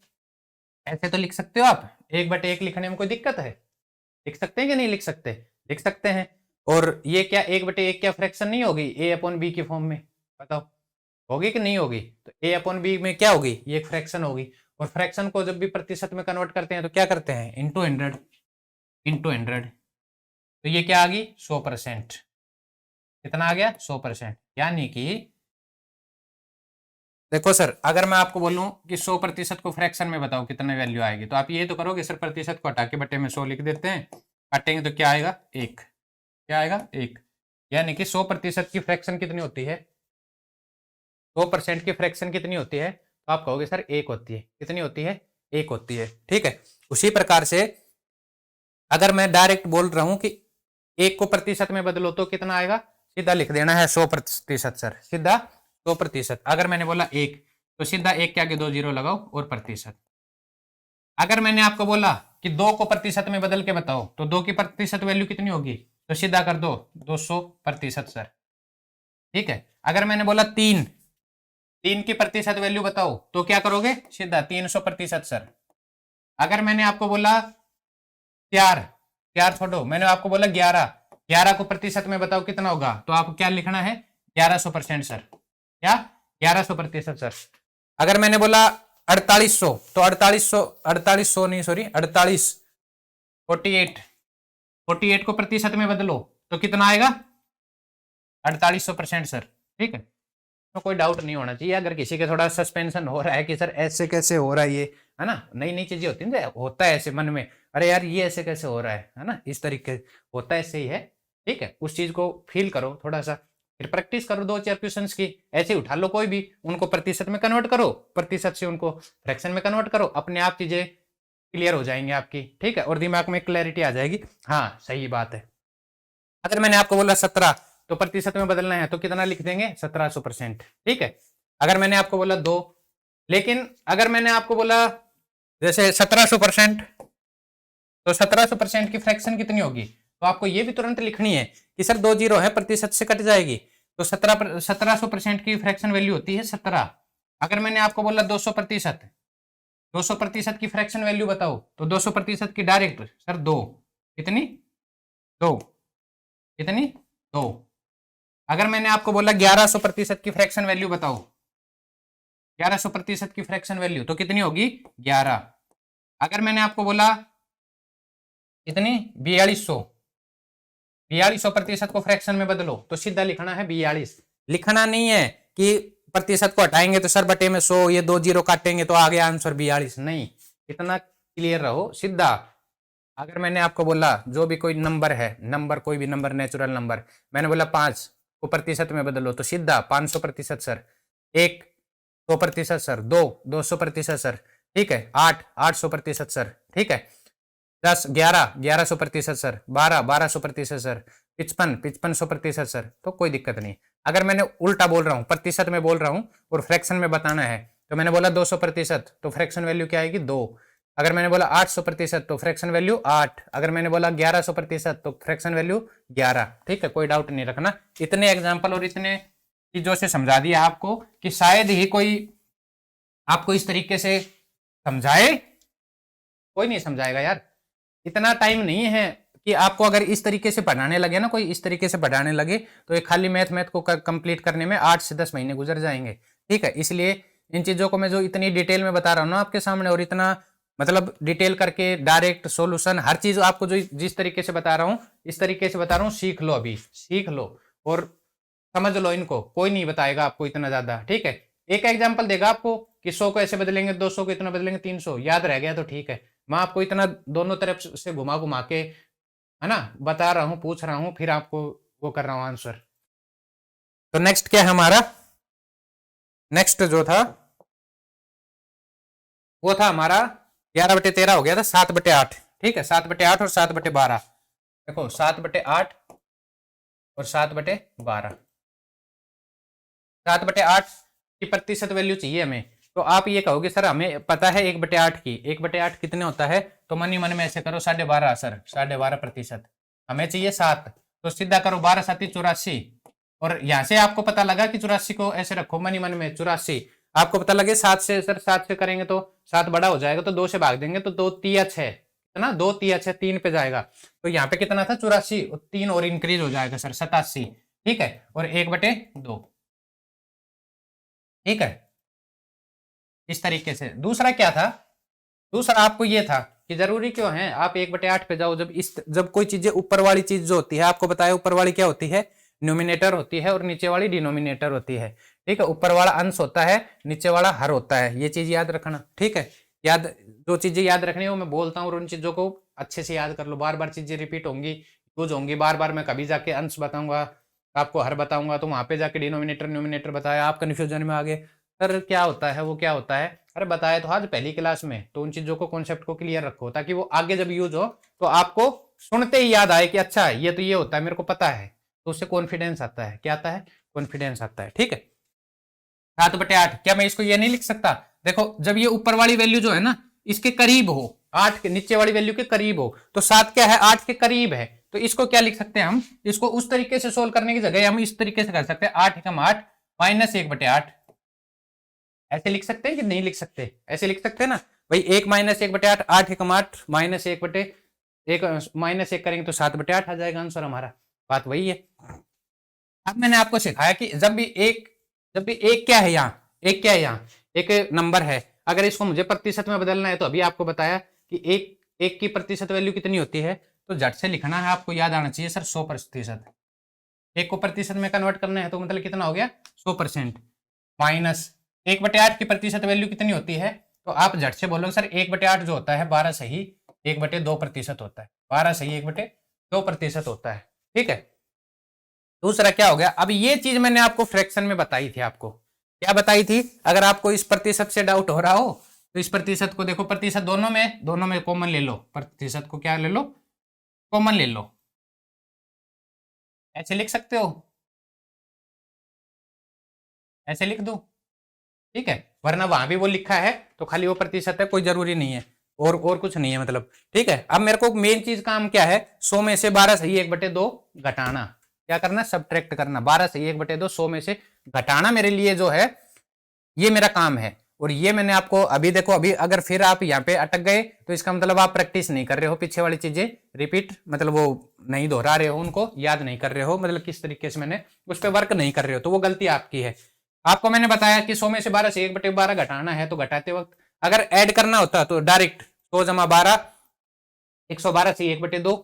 ऐसे तो लिख सकते हो आप, 1/1 लिखने में कोई दिक्कत है? लिख सकते हैं कि नहीं लिख सकते? लिख सकते हैं। और ये क्या 1/1 क्या फ्रैक्शन नहीं होगी a/b की फॉर्म में? बताओ होगी कि नहीं होगी? तो a/b में क्या होगी? ये एक फ्रैक्शन होगी, और फ्रैक्शन को जब भी प्रतिशत में कन्वर्ट करते हैं तो क्या करते हैं? Into 100, into 100। तो ये क्या आ गई? 100%। कितना आ गया? 100%। यानी कि देखो सर अगर मैं आपको बोलूं कि 100% को फ्रैक्शन में बताओ कितने वैल्यू आएगी, तो आप ये तो करोगे सर प्रतिशत को हटा के बटे में 100 लिख देते हैं, काटेंगे तो क्या आएगा? 1। क्या आएगा? 1। यानी कि 100% की फ्रैक्शन कितनी होती है? 100% की फ्रैक्शन कितनी होती है? तो आप कहोगे सर 1 होती है। कितनी होती है? 1 होती है, ठीक है। उसी प्रकार से अगर मैं डायरेक्ट बोल रहा हूं कि 1 को प्रतिशत में बदलो तो कितना आएगा, सीधा लिख देना है 100% सर, सीधा 100%। अगर मैंने बोला 1 तो सीधा 1 के आगे 2 जीरो लगाओ और प्रतिशत। अगर मैंने आपको बोला कि 2 को प्रतिशत में बदल के बताओ तो 2 की प्रतिशत वैल्यू कितनी होगी, तो सीधा कर दो 200% सर, ठीक है। अगर मैंने बोला 3 की प्रतिशत वैल्यू बताओ तो क्या करोगे? सीधा 300% सर। अगर मैंने आपको बोला 4 छोड़ो, मैंने आपको बोला 11 को प्रतिशत में बताओ कितना होगा, तो आपको क्या लिखना है? 1100% सर। क्या? 1100% सर। अगर मैंने बोला 4800 तो 4800 नहीं सॉरी 48 को प्रतिशत में बदलो तो कितना आएगा? 4800% सर, ठीक है। तो कोई डाउट नहीं होना चाहिए, अगर किसी के थोड़ा सस्पेंशन हो रहा है कि सर ऐसे कैसे हो रहा है ये, है ना, नई नई चीजें होती है, होता है ऐसे मन में, अरे यार ये ऐसे कैसे हो रहा है ना, इस तरीके होता है, ऐसे ही है, ठीक है। उस चीज को फील करो थोड़ा सा, फिर प्रैक्टिस करो 2-4 क्वेश्चंस की, ऐसे उठा लो कोई भी, उनको प्रतिशत में कन्वर्ट करो, प्रतिशत से उनको फ्रैक्शन में कन्वर्ट करो, अपने आप चीजें क्लियर हो जाएंगी आपकी, ठीक है, और दिमाग में क्लैरिटी आ जाएगी। हाँ सही बात है। अगर मैंने आपको बोला 17 तो प्रतिशत में बदलना है तो कितना लिख देंगे? 1700%, ठीक है। अगर मैंने आपको बोला 2, लेकिन अगर मैंने आपको बोला जैसे 1700%, तो 1700% की फ्रैक्शन कितनी होगी, तो आपको ये भी तुरंत लिखनी है कि सर 2 जीरो है, प्रतिशत से कट जाएगी, तो 1700% की फ्रैक्शन वैल्यू होती है 17। अगर मैंने आपको बोला 200% की फ्रैक्शन वैल्यू बताओ, तो 200% की डायरेक्ट सर 2, कितनी? 2, कितनी? 2। अगर मैंने आपको बोला 1100% की फ्रैक्शन वैल्यू बताओ, 1100% की फ्रैक्शन वैल्यू तो कितनी होगी? 11। अगर मैंने आपको बोला कितनी? 4200 को फ्रैक्शन में बदलो तो सीधा लिखना है 42। लिखना नहीं है कि प्रतिशत को हटाएंगे तो सर बटे में 100, ये 2 जीरो काटेंगे तो आ गया आंसर 42, नहीं, इतना क्लियर रहो सीधा। अगर मैंने आपको बोला जो भी कोई नंबर है, नंबर कोई भी नंबर, नेचुरल नंबर, मैंने बोला 5 को प्रतिशत में बदलो तो सीधा 500% सर, 1 100% सर, 2 200% सर, ठीक है, 8 800% सर, ठीक है, 10 11 1100% सर, 12 1200% सर, 55 5500% सर। तो कोई दिक्कत नहीं। अगर मैंने उल्टा बोल रहा हूँ, प्रतिशत में बोल रहा हूँ और फ्रैक्शन में बताना है, तो मैंने बोला 200% तो फ्रैक्शन वैल्यू क्या आएगी 2। अगर मैंने बोला 800% तो फ्रैक्शन वैल्यू 8। अगर मैंने बोला 1100% तो फ्रैक्शन वैल्यू 11। ठीक है, कोई डाउट नहीं रखना। इतने एग्जाम्पल और इतने चीजों से समझा दिया आपको कि शायद ही कोई आपको इस तरीके से समझाए। कोई नहीं समझाएगा यार, इतना टाइम नहीं है कि आपको अगर इस तरीके से पढ़ाने लगे ना, कोई इस तरीके से पढ़ाने लगे तो ये खाली मैथ को कंप्लीट करने में 8 से 10 महीने गुजर जाएंगे। ठीक है, इसलिए इन चीजों को मैं जो इतनी डिटेल में बता रहा हूँ ना आपके सामने, और इतना मतलब डिटेल करके डायरेक्ट सॉल्यूशन हर चीज आपको जो जिस तरीके से बता रहा हूँ इस तरीके से बता रहा हूँ, सीख लो, अभी सीख लो और समझ लो इनको। कोई नहीं बताएगा आपको इतना ज्यादा। ठीक है, एक एग्जाम्पल देगा आपको कि 100 को ऐसे बदलेंगे, 200 को इतना बदलेंगे, 300 याद रह गया तो ठीक है। मैं आपको इतना दोनों तरफ से घुमा घुमा के है ना बता रहा हूं, पूछ रहा हूं, फिर आपको वो कर रहा हूं आंसर। तो नेक्स्ट क्या है हमारा, नेक्स्ट जो था वो था हमारा 11/13 हो गया था 7/8। ठीक है, 7/8 और 7/12। देखो 7/8 और 7/12, 7/8 की प्रतिशत वैल्यू चाहिए हमें। तो आप ये कहोगे सर हमें पता है 1/8 की, 1/8 कितने होता है, तो मन ही मन में ऐसे करो 12.5 सर, 12.5%। हमें चाहिए 7, तो सीधा करो 12 7 84। और यहां से आपको पता लगा कि 84 को ऐसे रखो मन ही मन में 84। आपको पता लगे 7 से, सर 7 से करेंगे तो 7 बड़ा हो जाएगा, तो 2 से भाग देंगे तो 2 3 6 है ना, 2 3 6 3 पे जाएगा। तो यहाँ पे कितना था 84, 3 और इंक्रीज हो जाएगा सर 87। ठीक है, और 1/2। ठीक है, इस तरीके से। दूसरा क्या था, दूसरा आपको ये था कि जरूरी क्यों है आप 1/8 पे जाओ, जब कोई चीजें ऊपर वाली चीज जो होती है, आपको बताया ऊपर वाली क्या होती है, न्यूमिनेटर होती है और नीचे वाली डिनोमिनेटर होती है। ठीक है, ऊपर वाला अंश होता है, नीचे वाला हर होता है, ये चीज याद रखना। ठीक है, याद जो चीजें याद रखनी है वो मैं बोलता हूँ और उन चीजों को अच्छे से याद कर लो। बार बार चीजें रिपीट होंगी, यूज होंगी, बार बार मैं कभी जाके अंश बताऊंगा, आपको हर बताऊंगा, तो वहां पे जाके डिनोमिनेटर न्यूमिनेटर बताया, आप कन्फ्यूजन में आ गए सर क्या होता है वो क्या होता है। अरे बताया तो आज पहली क्लास में, तो उन चीजों को कॉन्सेप्ट को क्लियर रखो ताकि वो आगे जब यूज हो तो आपको सुनते ही याद आए कि अच्छा ये तो ये होता है, मेरे को पता है, तो उससे कॉन्फिडेंस आता है। क्या आता है, कॉन्फिडेंस आता है। ठीक है, 7/8 क्या मैं इसको ये नहीं लिख सकता, देखो जब ये ऊपर वाली वैल्यू जो है ना इसके करीब हो, 8 के नीचे वाली वैल्यू के करीब हो, तो 7 क्या है 8 के करीब है, तो इसको क्या लिख सकते हैं हम, इसको उस तरीके से सोल्व करने की जगह हम इस तरीके से कर सकते हैं 8 एकम 8 माइनस 1/8। ऐसे लिख सकते हैं कि नहीं लिख सकते, ऐसे लिख सकते हैं ना भाई, 1 माइनस 1/8, 8 एकम 8 माइनस 1 माइनस 1 करेंगे तो 7/8 आ जाएगा आंसर हमारा। बात वही है। अब मैंने आपको सिखाया कि जब भी एक क्या है यहाँ, एक क्या है यहाँ, एक नंबर है, अगर इसको मुझे प्रतिशत में बदलना है तो अभी आपको बताया कि एक की प्रतिशत वैल्यू कितनी होती है, तो झट से लिखना है, आपको याद आना चाहिए सर 100%। एक को प्रतिशत में कन्वर्ट करना है तो मतलब कितना हो गया 100%, माइनस 1/8 की प्रतिशत वैल्यू कितनी होती है, तो आप झट से बोलोगे सर 1/8 जो होता है 12 सही 1/2% होता है, 12 सही 1/2% होता है। ठीक है, दूसरा क्या हो गया, अब ये चीज मैंने आपको फ्रैक्शन में बताई थी, आपको क्या बताई थी, अगर आपको इस प्रतिशत से डाउट हो रहा हो तो इस प्रतिशत को देखो, प्रतिशत दोनों में कॉमन ले लो, प्रतिशत को क्या ले लो, कॉमन ले लो, ऐसे लिख सकते हो, ऐसे लिख दो। ठीक है, वरना वहां भी वो लिखा है तो खाली वो प्रतिशत है, कोई जरूरी नहीं है, और कुछ नहीं है मतलब। ठीक है, अब मेरे को मेन चीज काम क्या है, 100 में से 12 सही 1/2 घटाना, क्या करना सब्ट्रैक्ट करना, 12 सही 1/2 100 में से घटाना मेरे लिए जो है ये मेरा काम है। और ये मैंने आपको अभी देखो, अभी अगर फिर आप यहाँ पे अटक गए तो इसका मतलब आप प्रैक्टिस नहीं कर रहे हो, पीछे वाली चीजें रिपीट मतलब वो नहीं दोहरा रहे हो, उनको याद नहीं कर रहे हो, मतलब किस तरीके से मैंने उस पर वर्क नहीं कर रहे हो, तो वो गलती आपकी है। आपको मैंने बताया कि 100 में से 12 से 1/12 घटाना है, तो घटाते वक्त अगर ऐड करना होता तो डायरेक्ट 100 जमा 12 112 से 1/2।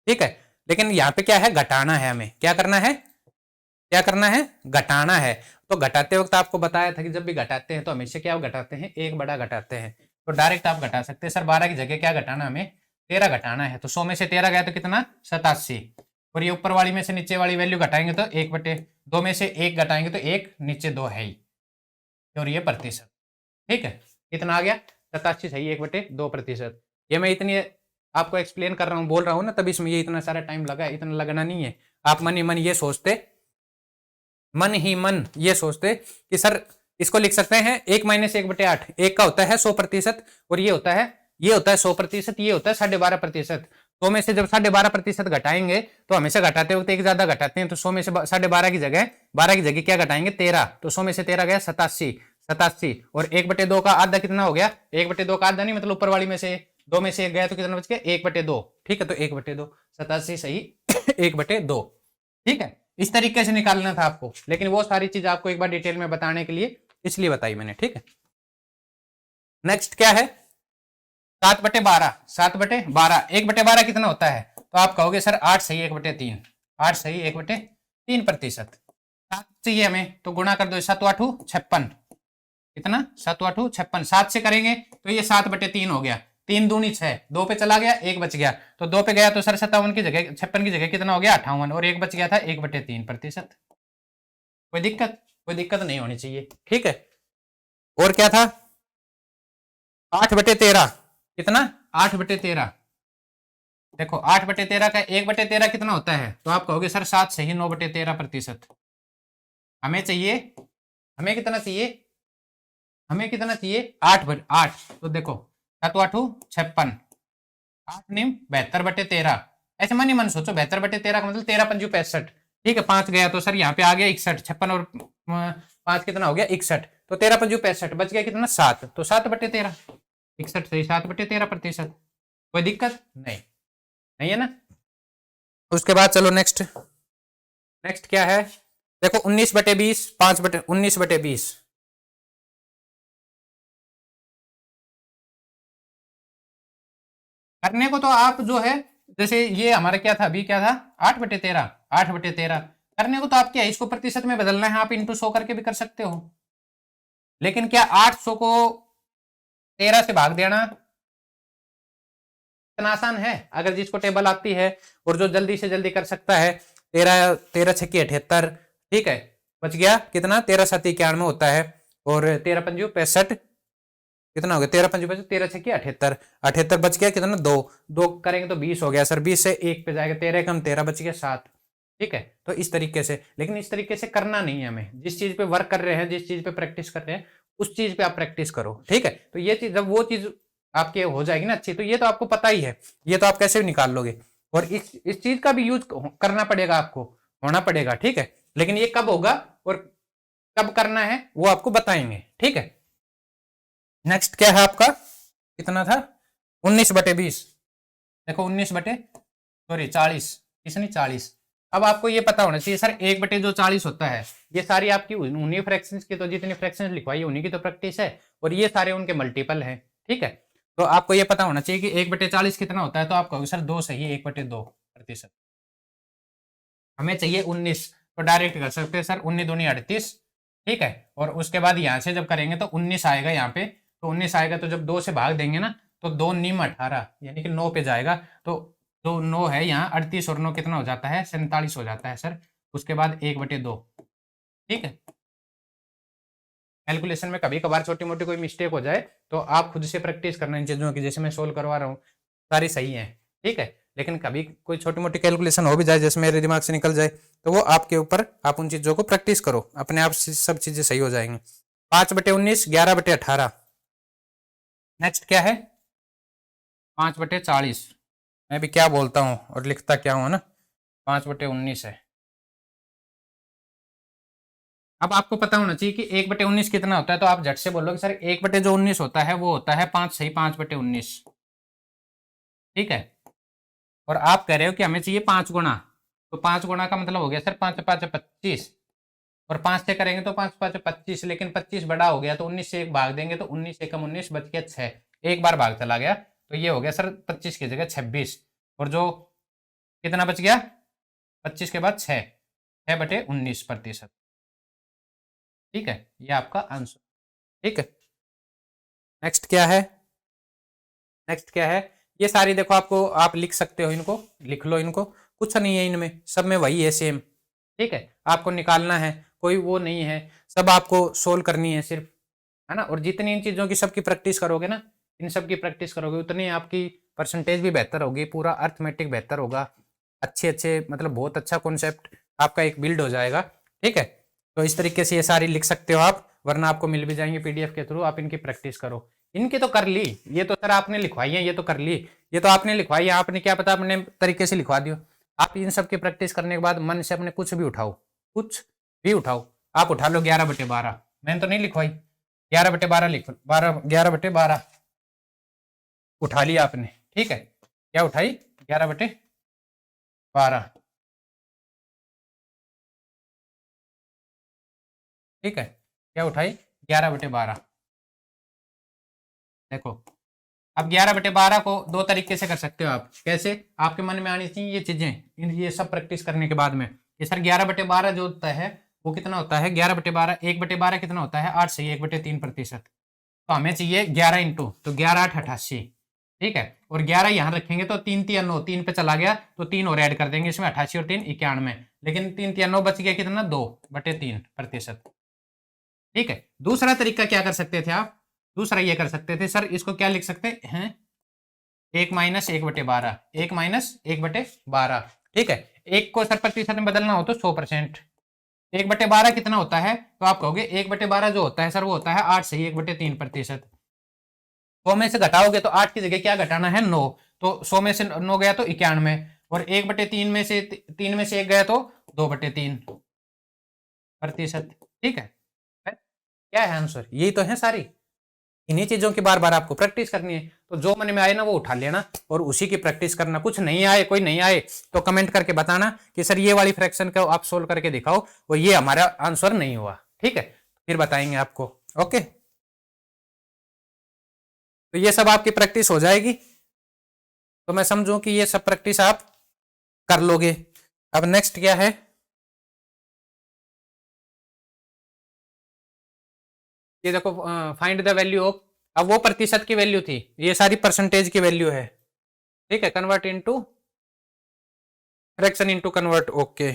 ठीक है, लेकिन यहाँ पे क्या है घटाना है, हमें क्या करना है, क्या करना है घटाना है। तो घटाते वक्त आपको बताया था कि जब भी घटाते हैं तो हमेशा क्या घटाते हैं, एक बड़ा घटाते हैं, तो डायरेक्ट आप घटा सकते हैं। सर 12 की जगह क्या घटाना, हमें 13 घटाना है, तो 100 में से 13 गया तो कितना 87, और ये ऊपर वाली में से नीचे वाली वैल्यू घटाएंगे तो दो में से एक घटाएंगे तो एक, नीचे दो है ही, और ये प्रतिशत। ठीक है, कितना आ गया 87 सही 1/2%। ये मैं इतनी आपको एक्सप्लेन कर रहा हूँ, बोल रहा हूँ ना, तब इसमें ये इतना सारा टाइम लगा है, इतना लगना नहीं है। आप मन ही मन ये सोचते, मन ही मन ये सोचते कि सर इसको लिख सकते हैं 1 - 1/8, एक का होता है 100%, और ये होता है 100%, ये होता है 12.5%। 100 में से जब 12.5% घटाएंगे तो हमेशा घटाते वक्त एक ज्यादा घटाते हैं, तो 100 में से 12.5 की जगह 12 की जगह क्या घटाएंगे 13, तो 100 में से 13 गया 87, और 1/2 का आधा कितना हो गया, 1/2 का आधा नहीं मतलब ऊपर वाली में से 2 में से एक गया तो कितना बच गया 1/2। ठीक है, तो 1/2, 87 सही 1/2। ठीक है, इस तरीके से निकालना था आपको, लेकिन वो सारी चीज आपको एक बार डिटेल में बताने के लिए इसलिए बताई मैंने। ठीक है, नेक्स्ट क्या है 7/12, 7/12, 1/12 कितना होता है, तो आप कहोगे सर 8 सही 1/3, 8 सही 1/3%। 7 चाहिए हमें तो गुणा कर दो, 7 8 56, कितना 7 8 56, 7 से करेंगे तो ये 7/3 हो गया, 3 दूनी 6, 2 पे चला गया 1 बच गया, तो 2 पे गया तो सर 57 की जगह 56 की जगह कितना हो गया 58, और 1 बच गया था 1/3%। कोई दिक्कत, कोई दिक्कत नहीं होनी चाहिए। ठीक है, और क्या था 8/13, कितना 8/13, देखो 8/13 का 1/13 कितना होता है, तो आप कहोगे सर 7 सही 9/13%। हमें चाहिए, हमें कितना चाहिए, हमें कितना चाहिए 8, तो देखो 7 8 56, 8 9 72/13, ऐसे मन ही मन सोचो 72/13 का मतलब 13×5 = 65। ठीक है, 5 गया तो सर यहाँ पे आ गया 61, 56 और 5 कितना हो गया 61, तो 13×5 = 65, बच गया कितना 7, तो 7/13, 61 सही 7/13%। कोई दिक्कत नहीं, नहीं है ना। उसके बाद चलो नेक्स्ट, नेक्स्ट क्या है, देखो 19/20, 19/20, करने को तो आप जो है, जैसे ये हमारा क्या था अभी, क्या था 8/13, 8/13, करने को तो आप क्या है इसको प्रतिशत में बदलना है, आप इंटू 100 करके भी कर सकते हो, लेकिन क्या 800 को 13 से भाग देना इतना आसान है, अगर जिसको टेबल आती है और जो जल्दी से जल्दी कर सकता है, 13 13 6 78, ठीक है, बच गया कितना 13 7 91 होता है, और 13 5 65 कितना हो गया 13 5 13 6 78, 78 बच गया कितना 2, 2 करेंगे तो 20 हो गया सर, 20 से 1 पे जाएगा 13 कम 13 बच गया 7। ठीक है, तो इस तरीके से, लेकिन इस तरीके से करना नहीं है हमें, जिस चीज पे वर्क कर रहे हैं, जिस चीज पे प्रैक्टिस कर रहे हैं उस चीज पे आप प्रैक्टिस करो। ठीक है, तो ये चीज जब वो चीज आपके हो जाएगी ना अच्छी, तो ये तो आपको पता ही है, ये तो आप कैसे भी निकाल लोगे, और इस चीज का भी यूज करना पड़ेगा आपको, होना पड़ेगा। ठीक है, लेकिन ये कब होगा और कब करना है वो आपको बताएंगे। ठीक है, नेक्स्ट क्या है आपका, कितना था 19/20, देखो 19/40, किसने 40। अब आपको ये पता होना चाहिए सर 1/40 होता है, ये सारी आपकी उन्हीं फ्रैक्शंस की, तो जितनी फ्रैक्शंस लिखवाई उन्हीं की तो प्रैक्टिस है, और ये सारे उनके मल्टीपल हैं। ठीक है, तो आपको ये पता होना चाहिए कि 1/40 कितना होता है, तो आप कहोगे सर 2 सही 1/2%। हमें चाहिए 19, तो डायरेक्ट कर सकते हैं सर 19 दूनी 38। ठीक है, और उसके बाद यहाँ से जब करेंगे तो 19 आएगा यहाँ पे, तो 19 आएगा तो जब 2 से भाग देंगे ना तो 2 नीम 18 यानी कि 9 पे जाएगा, तो जो 9 है यहाँ 38 और 9 कितना हो जाता है 47 हो जाता है सर। उसके बाद 1/2। ठीक है, कैलकुलेशन में कभी कभार छोटी मोटी कोई मिस्टेक हो जाए तो आप खुद से प्रैक्टिस करना इन चीज़ों की, जैसे मैं सोल्व करवा रहा हूँ सारी सही है। ठीक है, लेकिन कभी कोई छोटी मोटी कैलकुलेशन हो भी जाए जैसे मेरे दिमाग से निकल जाए, तो वो आपके ऊपर, आप उन चीज़ों को प्रैक्टिस करो, अपने आप सब चीज़ें सही हो जाएंगी। 5/19, 11/18। नेक्स्ट क्या है 5/40, मैं भी क्या बोलता हूँ और लिखता क्या हूँ ना, 5/19 है। अब आपको पता होना चाहिए कि 1/19 कितना होता है, तो आप झट से बोलोगे सर 1/19 होता है वो होता है 5 सही 5/19। ठीक है, और आप कह रहे हो कि हमें चाहिए 5 गुना, तो 5 गुना का मतलब हो गया सर 5 5 25, और 5 से करेंगे तो 5 5 25, लेकिन 25 बड़ा हो गया तो 19 से एक भाग देंगे तो 19 एकम 19 बच गया 6, एक बार भाग चला गया तो ये हो गया सर 25 की जगह 26, और जो कितना बच गया 25 के बाद 6/19%। ठीक है, ये आपका आंसर। ठीक है, नेक्स्ट क्या है, नेक्स्ट क्या है, ये सारी देखो आपको, आप लिख सकते हो इनको, लिख लो इनको, कुछ नहीं है इनमें, सब में वही है सेम। ठीक है, आपको निकालना है, कोई वो नहीं है, सब आपको सोल्व करनी है सिर्फ, है ना। और जितनी इन चीज़ों की सबकी प्रैक्टिस करोगे ना, इन सब की प्रैक्टिस करोगे, उतनी आपकी परसेंटेज भी बेहतर होगी, पूरा अर्थमेटिक बेहतर होगा, अच्छे अच्छे मतलब बहुत अच्छा कॉन्सेप्ट आपका एक बिल्ड हो जाएगा। ठीक है, तो इस तरीके से ये सारी लिख सकते हो आप, वरना आपको मिल भी जाएंगे पीडीएफ के थ्रू, आप इनकी प्रैक्टिस करो। इनकी तो कर ली, ये तो सर आपने लिखवाई है, ये तो कर ली, ये तो आपने लिखवाई है, आपने क्या पता अपने तरीके से लिखवा दियो। आप इन सब की प्रैक्टिस करने के बाद मन से अपने कुछ भी उठाओ, कुछ भी उठाओ, आप उठा लो 11/12, मैंने तो नहीं लिखवाई, 11/12 लिख, 11/12 उठा लिया आपने। ठीक है, क्या उठाई, 11/12। ठीक है, क्या उठाई, 11/12। देखो, अब 11/12 को दो तरीके से कर सकते हो आप, कैसे, आपके मन में आनी चाहिए ये चीजें, ये सब प्रैक्टिस करने के बाद में, ये सर 11/12 जो होता है वो कितना होता है, 11/12, 1/12 कितना होता है, 8 सही, 1/3%। तो हमें चाहिए 11 इंटू, तो 11×8 = 88। ठीक है, और 11 यहाँ रखेंगे तो 3×3 = 9, 3 पे चला गया तो 3 और ऐड कर देंगे इसमें, 88 और 3 91, लेकिन 3×3 = 9 बच गया कितना, 2/3%। ठीक है, दूसरा तरीका क्या कर सकते थे आप, दूसरा ये कर सकते थे सर, इसको क्या लिख सकते हैं, 1 - 1/12, 1 - 1/12। ठीक है, एक को सर प्रतिशत में बदलना हो तो 100%। 1/12 कितना होता है, तो आप कहोगे 1/12 जो होता है सर वो होता है 8 सही, 1/3%। 100 में से घटाओगे तो 8 की जगह क्या घटाना है, 9, तो 100 में से 9 गया तो 91, और 1/3 में से 3 में से 1 गया तो 2/3%। ठीक है, क्या है आंसर, यही तो है सारी, इन्हीं चीजों की बार बार आपको प्रैक्टिस करनी है। तो जो मन में आए ना वो उठा लेना और उसी की प्रैक्टिस करना, कुछ नहीं आए, कोई नहीं आए तो कमेंट करके बताना कि सर ये वाली फ्रैक्शन को आप सोल्व करके दिखाओ और ये हमारा आंसर नहीं हुआ। ठीक है, फिर बताएंगे आपको। ओके, तो ये सब आपकी प्रैक्टिस हो जाएगी, तो मैं समझूं कि ये सब प्रैक्टिस आप कर लोगे। अब नेक्स्ट क्या है, ये देखो, फाइंड द वैल्यू ऑफ, अब वो प्रतिशत की वैल्यू थी, ये सारी परसेंटेज की वैल्यू है। ठीक है, convert into fraction into convert. Okay,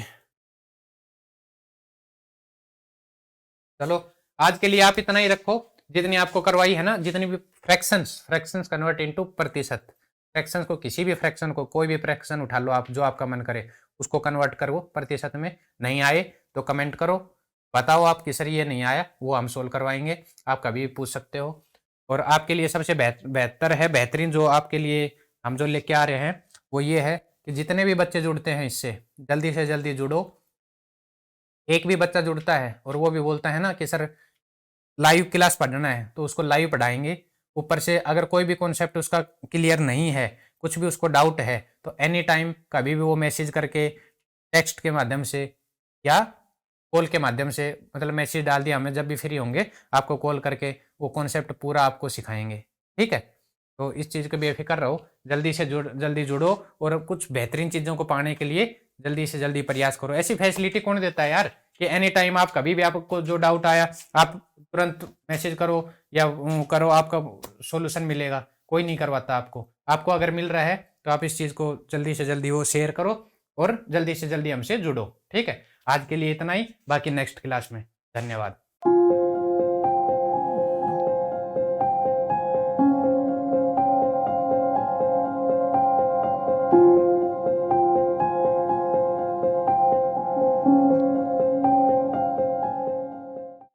चलो आज के लिए आप इतना ही रखो, जितनी आपको करवाई है ना, जितनी भी फ्रैक्शंस कन्वर्ट इनटू प्रतिशत, फ्रैक्शंस को, किसी भी फ्रैक्शन को, कोई भी फ्रैक्शन उठा लो आप, जो आपका मन करे उसको कन्वर्ट करो प्रतिशत में। नहीं आए तो कमेंट करो, बताओ आप कि सर ये नहीं आया, वो हम सोल्व करवाएंगे, आप कभी भी पूछ सकते हो। और आपके लिए सबसे बेहतर है, बेहतरीन जो आपके लिए हम जो लेके आ रहे हैं वो ये है कि जितने भी बच्चे जुड़ते हैं इससे जल्दी से जल्दी जुड़ो। एक भी बच्चा जुड़ता है और वो भी बोलता है ना कि सर लाइव क्लास पढ़ना है, तो उसको लाइव पढ़ाएंगे। ऊपर से अगर कोई भी कॉन्सेप्ट उसका क्लियर नहीं है, कुछ भी उसको डाउट है, तो एनी टाइम कभी भी वो मैसेज करके, टेक्स्ट के माध्यम से या कॉल के माध्यम से, मतलब मैसेज डाल दिया, हमें जब भी फ्री होंगे आपको कॉल करके वो कॉन्सेप्ट पूरा आपको सिखाएंगे। ठीक है, तो इस चीज़ को बेफिक्र रहो, जल्दी जुड़ो और कुछ बेहतरीन चीज़ों को पाने के लिए जल्दी से जल्दी प्रयास करो। ऐसी फैसिलिटी कौन देता है यार कि एनी टाइम आप कभी भी आपको जो डाउट आया आप तुरंत मैसेज करो या करो, आपका सॉल्यूशन मिलेगा, कोई नहीं करवाता आपको। आपको अगर मिल रहा है तो आप इस चीज़ को जल्दी से जल्दी वो शेयर करो और जल्दी से जल्दी हमसे जुड़ो। ठीक है, आज के लिए इतना ही, बाकी नेक्स्ट क्लास में। धन्यवाद।